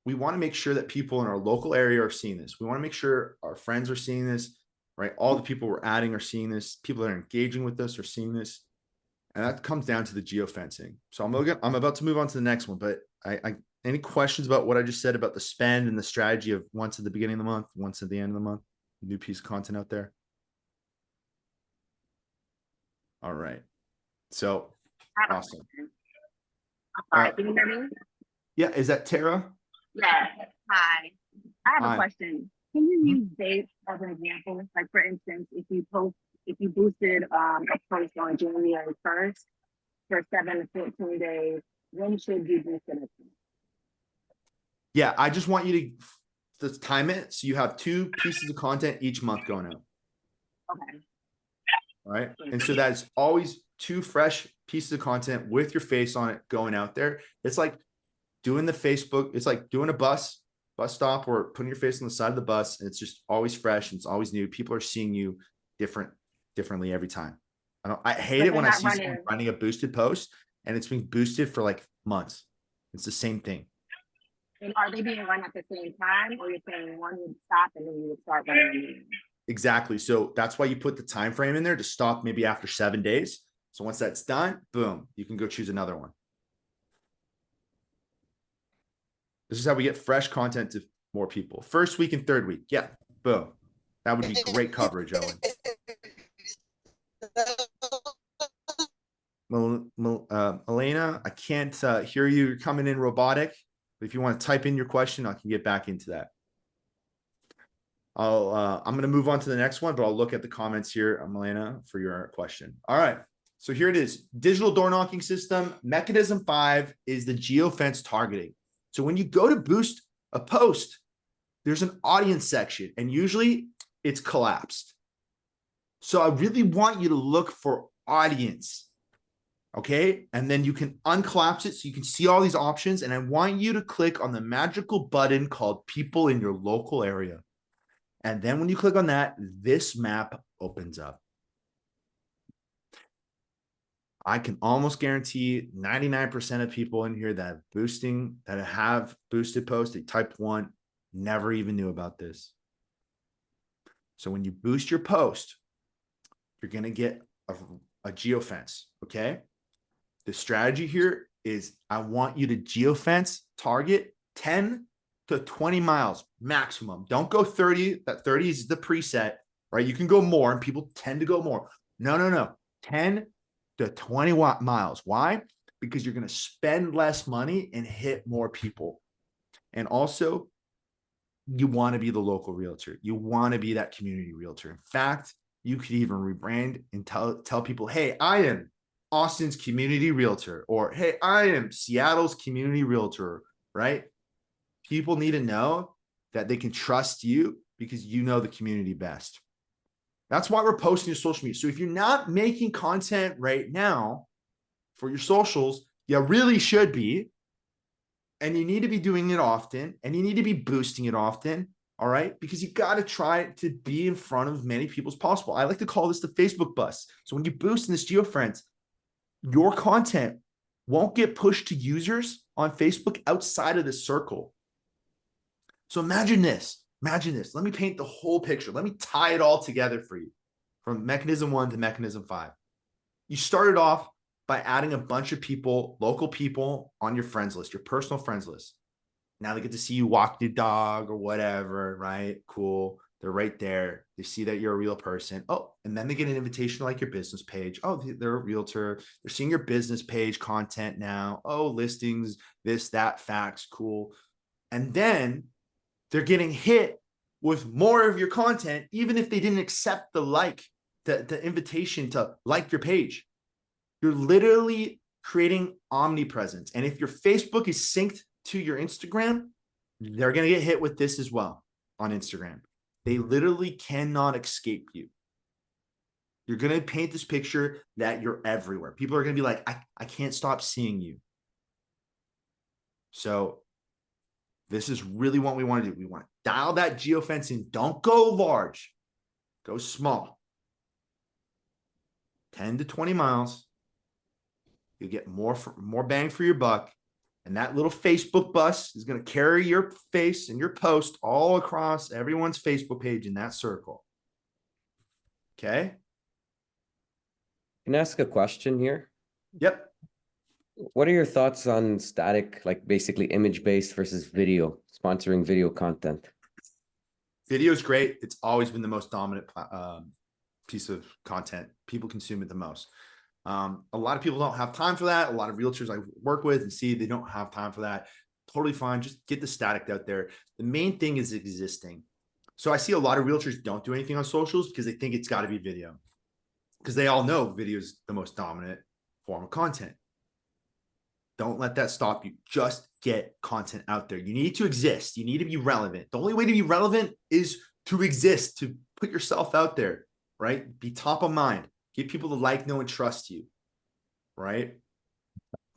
we want to make sure that people in our local area are seeing this. We want to make sure our friends are seeing this, right? All the people we're adding are seeing this. People that are engaging with us are seeing this. And that comes down to the geofencing. So I'm about to move on to the next one, but any questions about what I just said about the spend and the strategy of once at the beginning of the month, once at the end of the month, new piece of content out there? All right. So awesome. I'm sorry, can you hear me? Yeah, is that Tara? Yes. Hi. I have Hi. a question. Can you use dates as an example? Like for instance, if you boosted a post on January 1st for 7 to 14 days, when should you boost it? Yeah, I just want you to time it so you have 2 pieces of content each month going out. Okay. All right. And so that's always 2 fresh pieces of content with your face on it going out there. It's like doing the Facebook, it's like doing a bus stop or putting your face on the side of the bus, and it's just always fresh and it's always new. People are seeing you differently every time. I hate it when I see someone running a boosted post and it's being boosted for like months. It's the same thing. And are they being run at the same time, or you're saying one would stop and then you would start running? Exactly. So that's why you put the time frame in there to stop maybe after 7 days. So once that's done, boom, you can go choose another one. This is how we get fresh content to more people. First week and third week. Yeah, boom. That would be great coverage, Owen. Elena, I can't hear you. You're coming in robotic. But if you want to type in your question, I can get back into that. I'm going to move on to the next one, but I'll look at the comments here, Elena, for your question. All right. So here it is. Digital door knocking system. Mechanism 5 is the geofence targeting. So when you go to boost a post, there's an audience section, and usually it's collapsed. So I really want you to look for audience. Okay. And then you can uncollapse it so you can see all these options. And I want you to click on the magical button called people in your local area. And then when you click on that, this map opens up. I can almost guarantee 99% of people in here that have boosted posts, they typed 1, never even knew about this. So when you boost your post, you're going to get a geofence. Okay. The strategy here is I want you to geofence target 10 to 20 miles maximum. Don't go 30. That 30 is the preset, right? You can go more and people tend to go more. No. 10 to 20 miles. Why? Because you're going to spend less money and hit more people. And also, you want to be the local realtor. You want to be that community realtor. In fact, you could even rebrand and tell people, hey, I am Austin's community realtor, or hey, I am Seattle's community realtor, right? People need to know that they can trust you because you know the community best. That's why we're posting to social media. So if you're not making content right now for your socials, you really should be. And you need to be doing it often, and you need to be boosting it often. All right. Because you got to try to be in front of as many people as possible. I like to call this the Facebook bus. So when you boost in this geofence, your content won't get pushed to users on Facebook outside of this circle. So imagine this. Let me paint the whole picture. Let me tie it all together for you from mechanism 1 to mechanism 5. You started off by adding a bunch of people, local people on your friends list, your personal friends list. Now they get to see you walk your dog or whatever, right? Cool. They're right there. They see that you're a real person. Oh, and then they get an invitation to like your business page. Oh, they're a realtor. They're seeing your business page content now. Oh, listings, this, that, facts, cool. And then they're getting hit with more of your content, even if they didn't accept the invitation to like your page. You're literally creating omnipresence. And if your Facebook is synced to your Instagram, they're going to get hit with this as well on Instagram. They literally cannot escape you. You're going to paint this picture that you're everywhere. People are going to be like, I can't stop seeing you. So This is really what we want to do. We want to dial that geofencing. Don't go large. Go small. 10 to 20 miles. You get more bang for your buck. And that little Facebook bus is going to carry your face and your post all across everyone's Facebook page in that circle. Okay? Can I ask a question here? Yep. What are your thoughts on static, like basically image-based versus video, sponsoring video content? Video is great. It's always been the most dominant piece of content. People consume it the most. A lot of people don't have time for that. A lot of realtors I work with and see, they don't have time for that. Totally fine. Just get the static out there. The main thing is existing. So I see a lot of realtors don't do anything on socials because they think it's got to be video, because they all know video is the most dominant form of content. Don't let that stop you. Just get content out there. You need to exist. You need to be relevant. The only way to be relevant is to exist, to put yourself out there, right? Be top of mind. Get people to like, know, and trust you, right?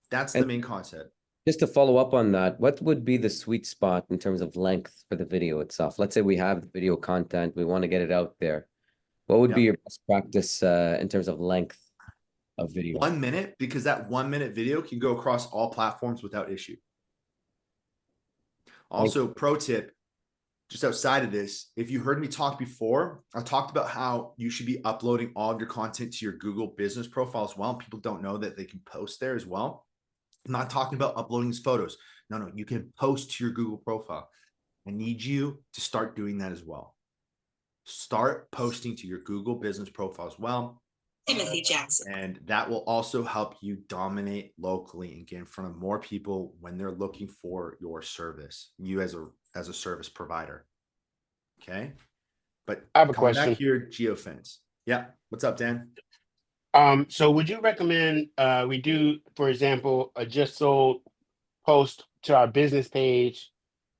That's the main concept. Just to follow up on that, what would be the sweet spot in terms of length for the video itself? Let's say we have the video content, we want to get it out there. What would be your best practice in terms of length of video? 1 minute, because that 1 minute video can go across all platforms without issue. Also, pro tip, just outside of this, if you heard me talk before, I talked about how you should be uploading all of your content to your Google business profile as well. People don't know that they can post there as well. I'm not talking about uploading these photos. No, you can post to your Google profile. I need you to start doing that as well. Start posting to your Google business profile as well. Timothy Jackson. And that will also help you dominate locally and get in front of more people when they're looking for your service, you as a service provider. Okay. But I have a coming question. back here, geofence. Yeah. What's up, Dan? So would you recommend we do, for example, a just sold post to our business page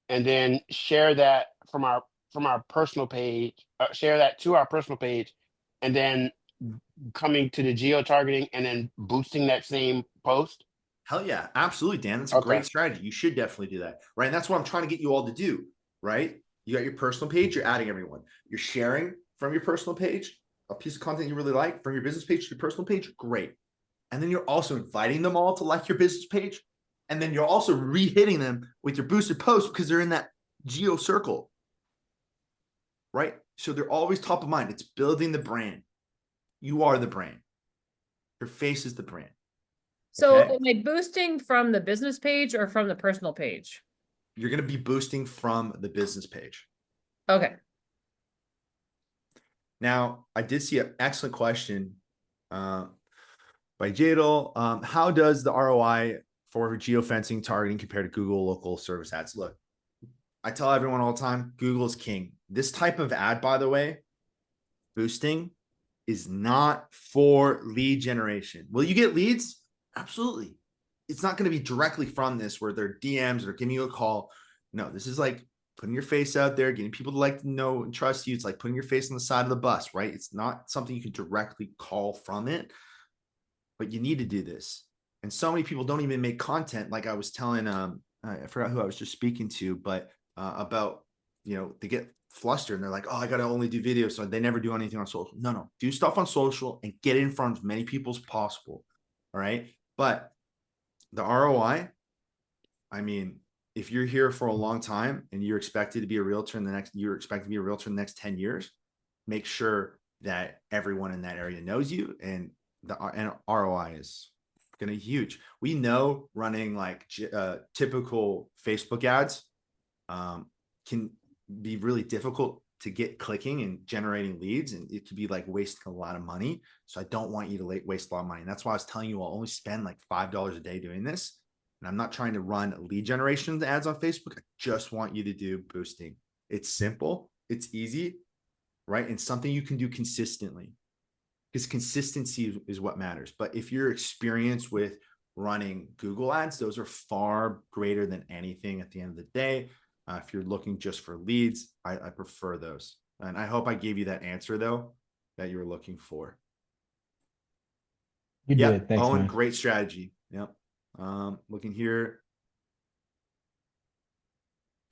and then share that from our personal page, share that to our personal page, and then coming to the geo targeting and then boosting that same post? Hell yeah, absolutely, Dan. That's a great strategy. You should definitely do that, right? And that's what I'm trying to get you all to do, right? You got your personal page, you're adding everyone. You're sharing from your personal page a piece of content you really like from your business page to your personal page, great. And then you're also inviting them all to like your business page. And then you're also re-hitting them with your boosted post because they're in that geo circle, right? So they're always top of mind. It's building the brand. You are the brand. Your face is the brand. So Okay? am I boosting from the business page or from the personal page? You're going to be boosting from the business page. Okay. Now, I did see an excellent question by Jadel. How does the ROI for geofencing targeting compare to Google local service ads? Look, I tell everyone all the time, Google is king. This type of ad, by the way, boosting, is not for lead generation. Will you get leads? Absolutely. It's not going to be directly from this where they're DMs or giving you a call. No, this is like putting your face out there, getting people to like to know and trust you. It's like putting your face on the side of the bus, right? It's not something you can directly call from it, but you need to do this. And so many people don't even make content. Like I was telling, I forgot who I was just speaking to, but about, they get flustered and they're like, oh, I got to only do videos. So they never do anything on social. No, do stuff on social and get in front of as many people as possible. All right. But the ROI, I mean, if you're here for a long time and you're expected to be a realtor in the next 10 years, make sure that everyone in that area knows you, and the ROI is going to be huge. We know running like typical Facebook ads can be really difficult to get clicking and generating leads, and it could be like wasting a lot of money. So I don't want you to waste a lot of money. And that's why I was telling you I'll only spend like $5 a day doing this. And I'm not trying to run lead generation ads on Facebook. I just want you to do boosting. It's simple. It's easy, right? And something you can do consistently, because consistency is what matters. But if you're experienced with running Google ads, those are far greater than anything at the end of the day. If you're looking just for leads, I prefer those. And I hope I gave you that answer, though, that you were looking for. You did. Thanks, Owen, man. great strategy. Yep. Looking here.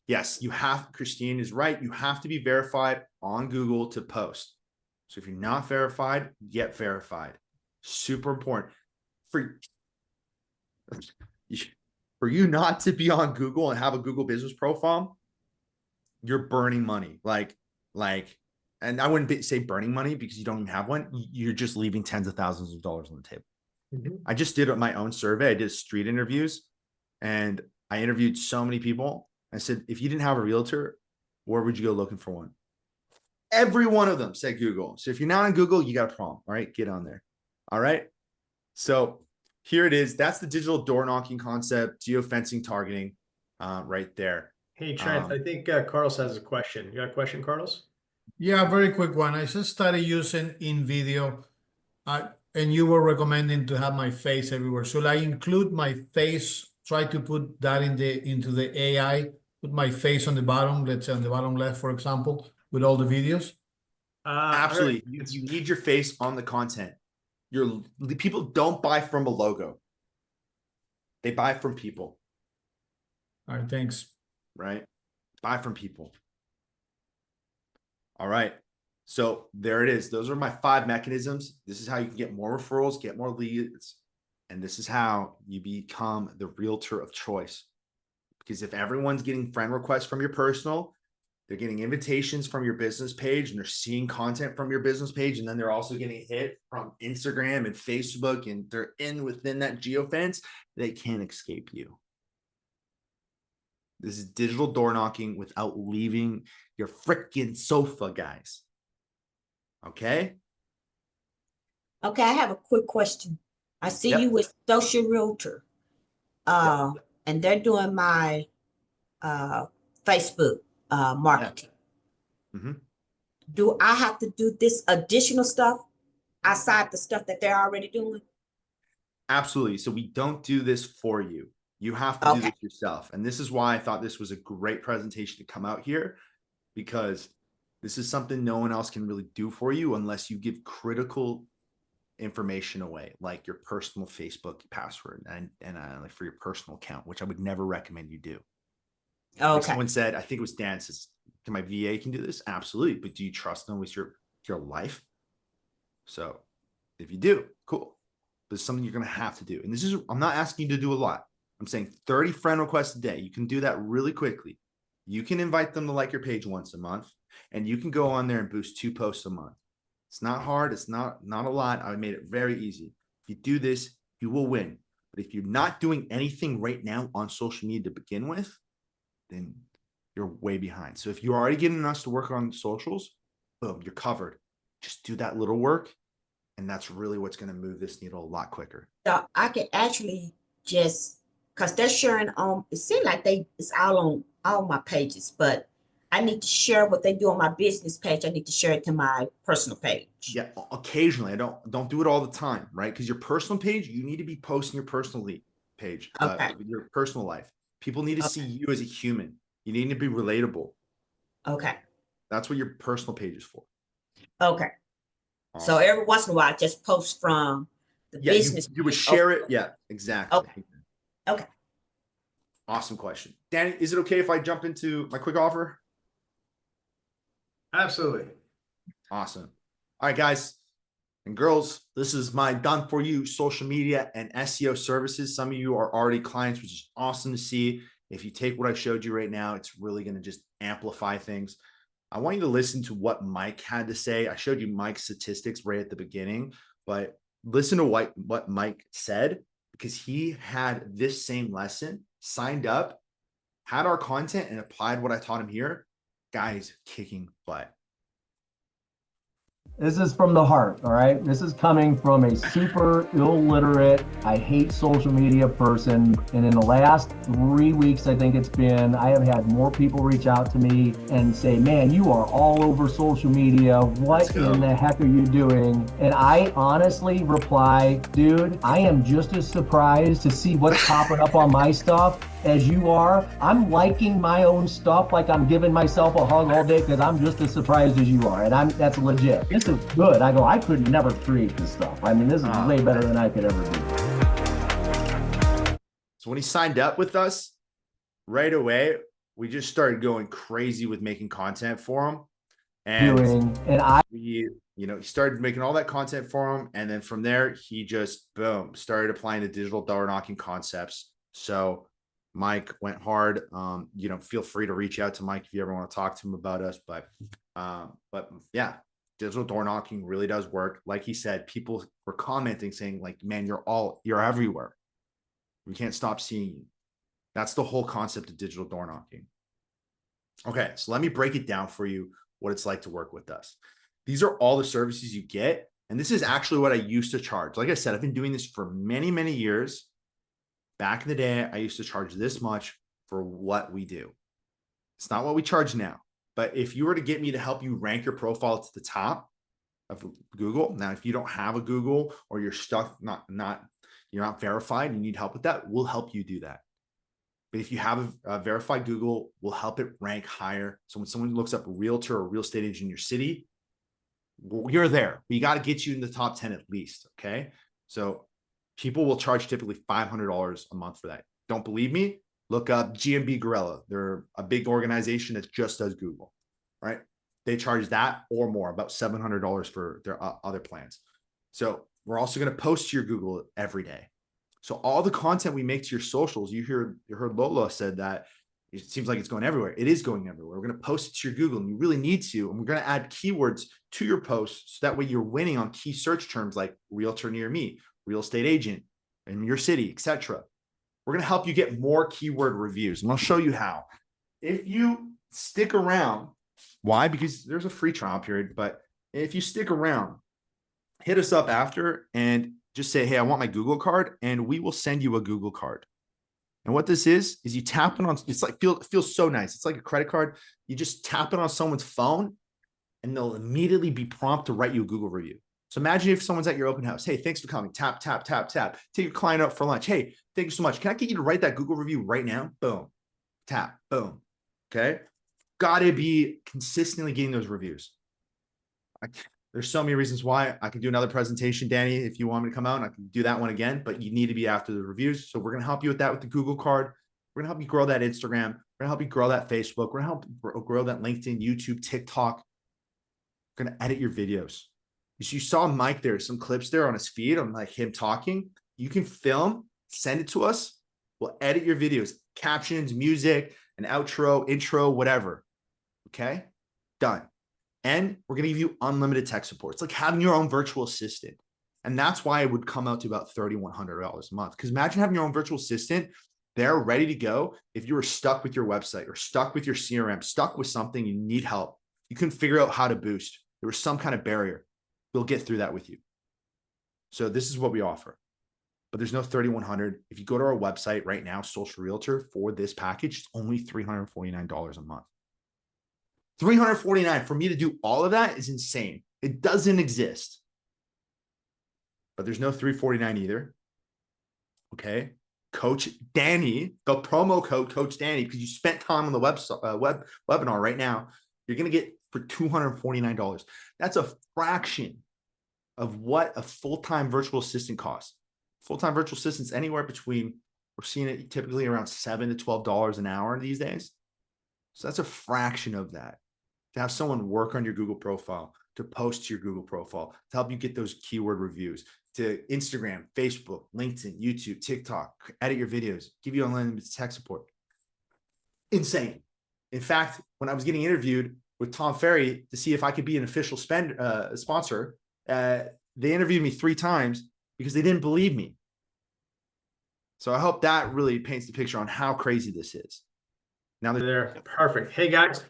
Yes, you have, Christine is right. You have to be verified on Google to post. So if you're not verified, get verified. Super important. For you not to be on Google and have a Google business profile, you're burning money. And I wouldn't say burning money because you don't even have one. You're just leaving tens of thousands of dollars on the table. I just did my own survey. I did street interviews and I interviewed so many people. I said, if you didn't have a realtor, where would you go looking for one? Every one of them said Google. So if you're not on Google, you got a problem. All right, get on there. All right. So here it is. That's the digital door knocking concept, geofencing targeting right there. Hey, Trent, I think Carlos has a question. You got a question, Carlos? Yeah, very quick one. I just started using InVideo, and you were recommending to have my face everywhere. Should I include my face? Try to put that into the AI. Put my face on the bottom. Let's say on the bottom left, for example, with all the videos. Absolutely, you need your face on the content. People don't buy from a logo; they buy from people. All right, thanks. Right, buy from people. All right. So there it is. Those are my 5 mechanisms. This is how you can get more referrals, get more leads. And this is how you become the realtor of choice. Because if everyone's getting friend requests from your personal, they're getting invitations from your business page and they're seeing content from your business page. And then they're also getting hit from Instagram and Facebook and they're within that geofence, they can't escape you. This is digital door knocking without leaving your freaking sofa, guys. Okay? Okay, I have a quick question. I see you with Social Realtor. And they're doing my Facebook marketing. Do I have to do this additional stuff outside the stuff that they're already doing? Absolutely. So we don't do this for you. You have to do this yourself. And this is why I thought this was a great presentation to come out here, because this is something no one else can really do for you unless you give critical information away, like your personal Facebook password and like for your personal account, which I would never recommend you do. Like someone said, I think it was Dan, says, can my VA can do this? Absolutely. But do you trust them with your life? So if you do, cool. But it's something you're going to have to do. And this is, I'm not asking you to do a lot. I'm saying 30 friend requests a day. You can do that really quickly. You can invite them to like your page once a month, and you can go on there and boost 2 posts a month. It's not hard. It's not a lot. I made it very easy. If you do this, you will win. But if you're not doing anything right now on social media to begin with, then you're way behind. So if you're already getting us to work on socials, boom, you're covered. Just do that little work. And that's really what's going to move this needle a lot quicker. So I can actually just, because they're sharing on, it seems like it's all on all my pages, but I need to share what they do on my business page. I need to share it to my personal page. Yeah, occasionally. I don't do it all the time, right? Because your personal page, you need to be posting your personal page, your personal life. People need to see you as a human. You need to be relatable. Okay. That's what your personal page is for. Okay. Awesome. So every once in a while, I just post from the business. You would share it. Yeah, exactly. Okay. Awesome question. Danny, is it okay if I jump into my quick offer? Absolutely. Awesome. All right, guys and girls, this is my done for you social media and SEO services. Some of you are already clients, which is awesome to see. If you take what I showed you right now, it's really going to just amplify things. I want you to listen to what Mike had to say. I showed you Mike's statistics right at the beginning, but listen to what Mike said, because he had this same lesson, signed up, had our content, and applied what I taught him here. Guys, kicking butt. This is from the heart, all right? This is coming from a super illiterate, I hate social media person. And in the last 3 weeks, I think it's been, I have had more people reach out to me and say, man, you are all over social media. What in the heck are you doing? And I honestly reply, dude, I am just as surprised to see what's popping up on my stuff as you are. I'm liking my own stuff like I'm giving myself a hug all day because I'm just as surprised as you are. And that's legit. This is good. I go, I could never create this stuff. I mean, this is way better than I could ever do. So when he signed up with us, right away, we just started going crazy with making content for him. And we, he started making all that content for him. And then from there, he just, boom, started applying the digital door knocking concepts. So Mike went hard. Feel free to reach out to Mike if you ever want to talk to him about us. But yeah, digital door knocking really does work. Like he said, people were commenting saying like, man, you're everywhere. We can't stop seeing you. That's the whole concept of digital door knocking. Okay, so let me break it down for you, what it's like to work with us. These are all the services you get. And this is actually what I used to charge. Like I said, I've been doing this for many, many years. Back in the day, I used to charge this much for what we do. It's not what we charge now. But if you were to get me to help you rank your profile to the top of Google, now if you don't have a Google or you're stuck, you're not verified, you need help with that, we'll help you do that. But if you have a verified Google, we'll help it rank higher. So when someone looks up a realtor or real estate agent in your city, you're there. We got to get you in the top 10 at least. Okay. So people will charge typically $500 a month for that. Don't believe me? Look up GMB Gorilla. They're a big organization that just does Google, right? They charge that or more, about $700 for their other plans. So we're also going to post to your Google every day. So all the content we make to your socials, you heard Lola said that it seems like it's going everywhere. It is going everywhere. We're going to post it to your Google, and you really need to. And we're going to add keywords to your posts so that way you're winning on key search terms like realtor near me, real estate agent in your city, etc. We're going to help you get more keyword reviews, and I'll show you how. If you stick around, why? Because there's a free trial period, but if you stick around, hit us up after and just say, hey, I want my Google card, and we will send you a Google card. And what this is you tap it on, it's like, it feels so nice. It's like a credit card. You just tap it on someone's phone and they'll immediately be prompt to write you a Google review. So imagine if someone's at your open house. Hey, thanks for coming. Tap, tap, tap, tap. Take your client out for lunch. Hey, thank you so much. Can I get you to write that Google review right now? Boom, tap, boom. Okay. Got to be consistently getting those reviews. There's so many reasons why. I can do another presentation, Danny, if you want me to come out, and I can do that one again, but you need to be after the reviews. So we're going to help you with that with the Google card. We're going to help you grow that Instagram. We're going to help you grow that Facebook. We're going to help grow that LinkedIn, YouTube, TikTok. We're going to edit your videos. You saw Mike there, some clips there on his feed on like him talking. You can film, send it to us. We'll edit your videos, captions, music, an outro, intro, whatever. Okay, done. And we're going to give you unlimited tech support. It's like having your own virtual assistant. And that's why it would come out to about $3,100 a month. Because imagine having your own virtual assistant. They're ready to go. If you were stuck with your website or stuck with your CRM, stuck with something, you need help. You couldn't figure out how to boost. There was some kind of barrier. We'll get through that with you. So this is what we offer. But there's no $3,100. If you go to our website right now, Social Realtor, for this package, it's only $349 a month. $349 for me to do all of that is insane. It doesn't exist. But there's no $349 either. Okay. Coach Danny, the promo code Coach Danny, because you spent time on the webinar right now, you're going to get for $249. That's a fraction of what a full-time virtual assistant costs. Full-time virtual assistants anywhere between, we're seeing it typically around $7 to $12 an hour these days. So that's a fraction of that. To have someone work on your Google profile, to post to your Google profile, to help you get those keyword reviews, to Instagram, Facebook, LinkedIn, YouTube, TikTok, edit your videos, give you unlimited tech support. Insane. In fact, when I was getting interviewed with Tom Ferry to see if I could be an official sponsor, they interviewed me 3 times because they didn't believe me. So I hope that really paints the picture on how crazy this is. Now they're perfect. Hey guys,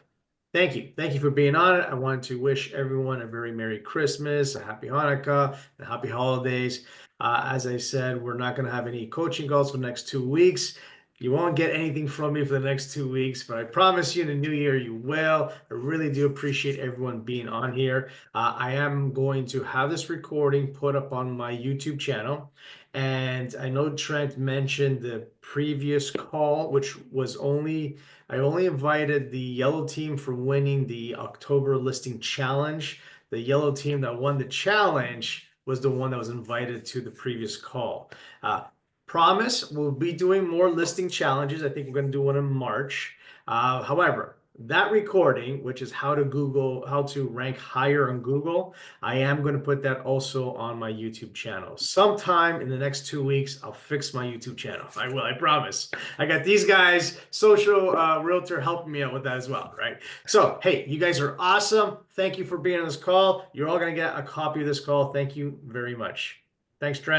thank you. Thank you for being on it. I want to wish everyone a very Merry Christmas, a Happy Hanukkah, and Happy Holidays. As I said, we're not going to have any coaching calls for the next 2 weeks. You won't get anything from me for the next 2 weeks, but I promise you in the new year you will. I really do appreciate everyone being on here. I am going to have this recording put up on my YouTube channel. And I know Trent mentioned the previous call, which was I only invited the yellow team for winning the October listing challenge. The yellow team that won the challenge was the one that was invited to the previous call. Promise, we'll be doing more listing challenges. I think we're going to do one in March. However, that recording, which is how to rank higher on Google, I am going to put that also on my YouTube channel. Sometime in the next 2 weeks, I'll fix my YouTube channel. I will, I promise. I got these guys, Social Realtor, helping me out with that as well, right? So, hey, you guys are awesome. Thank you for being on this call. You're all going to get a copy of this call. Thank you very much. Thanks, Trent.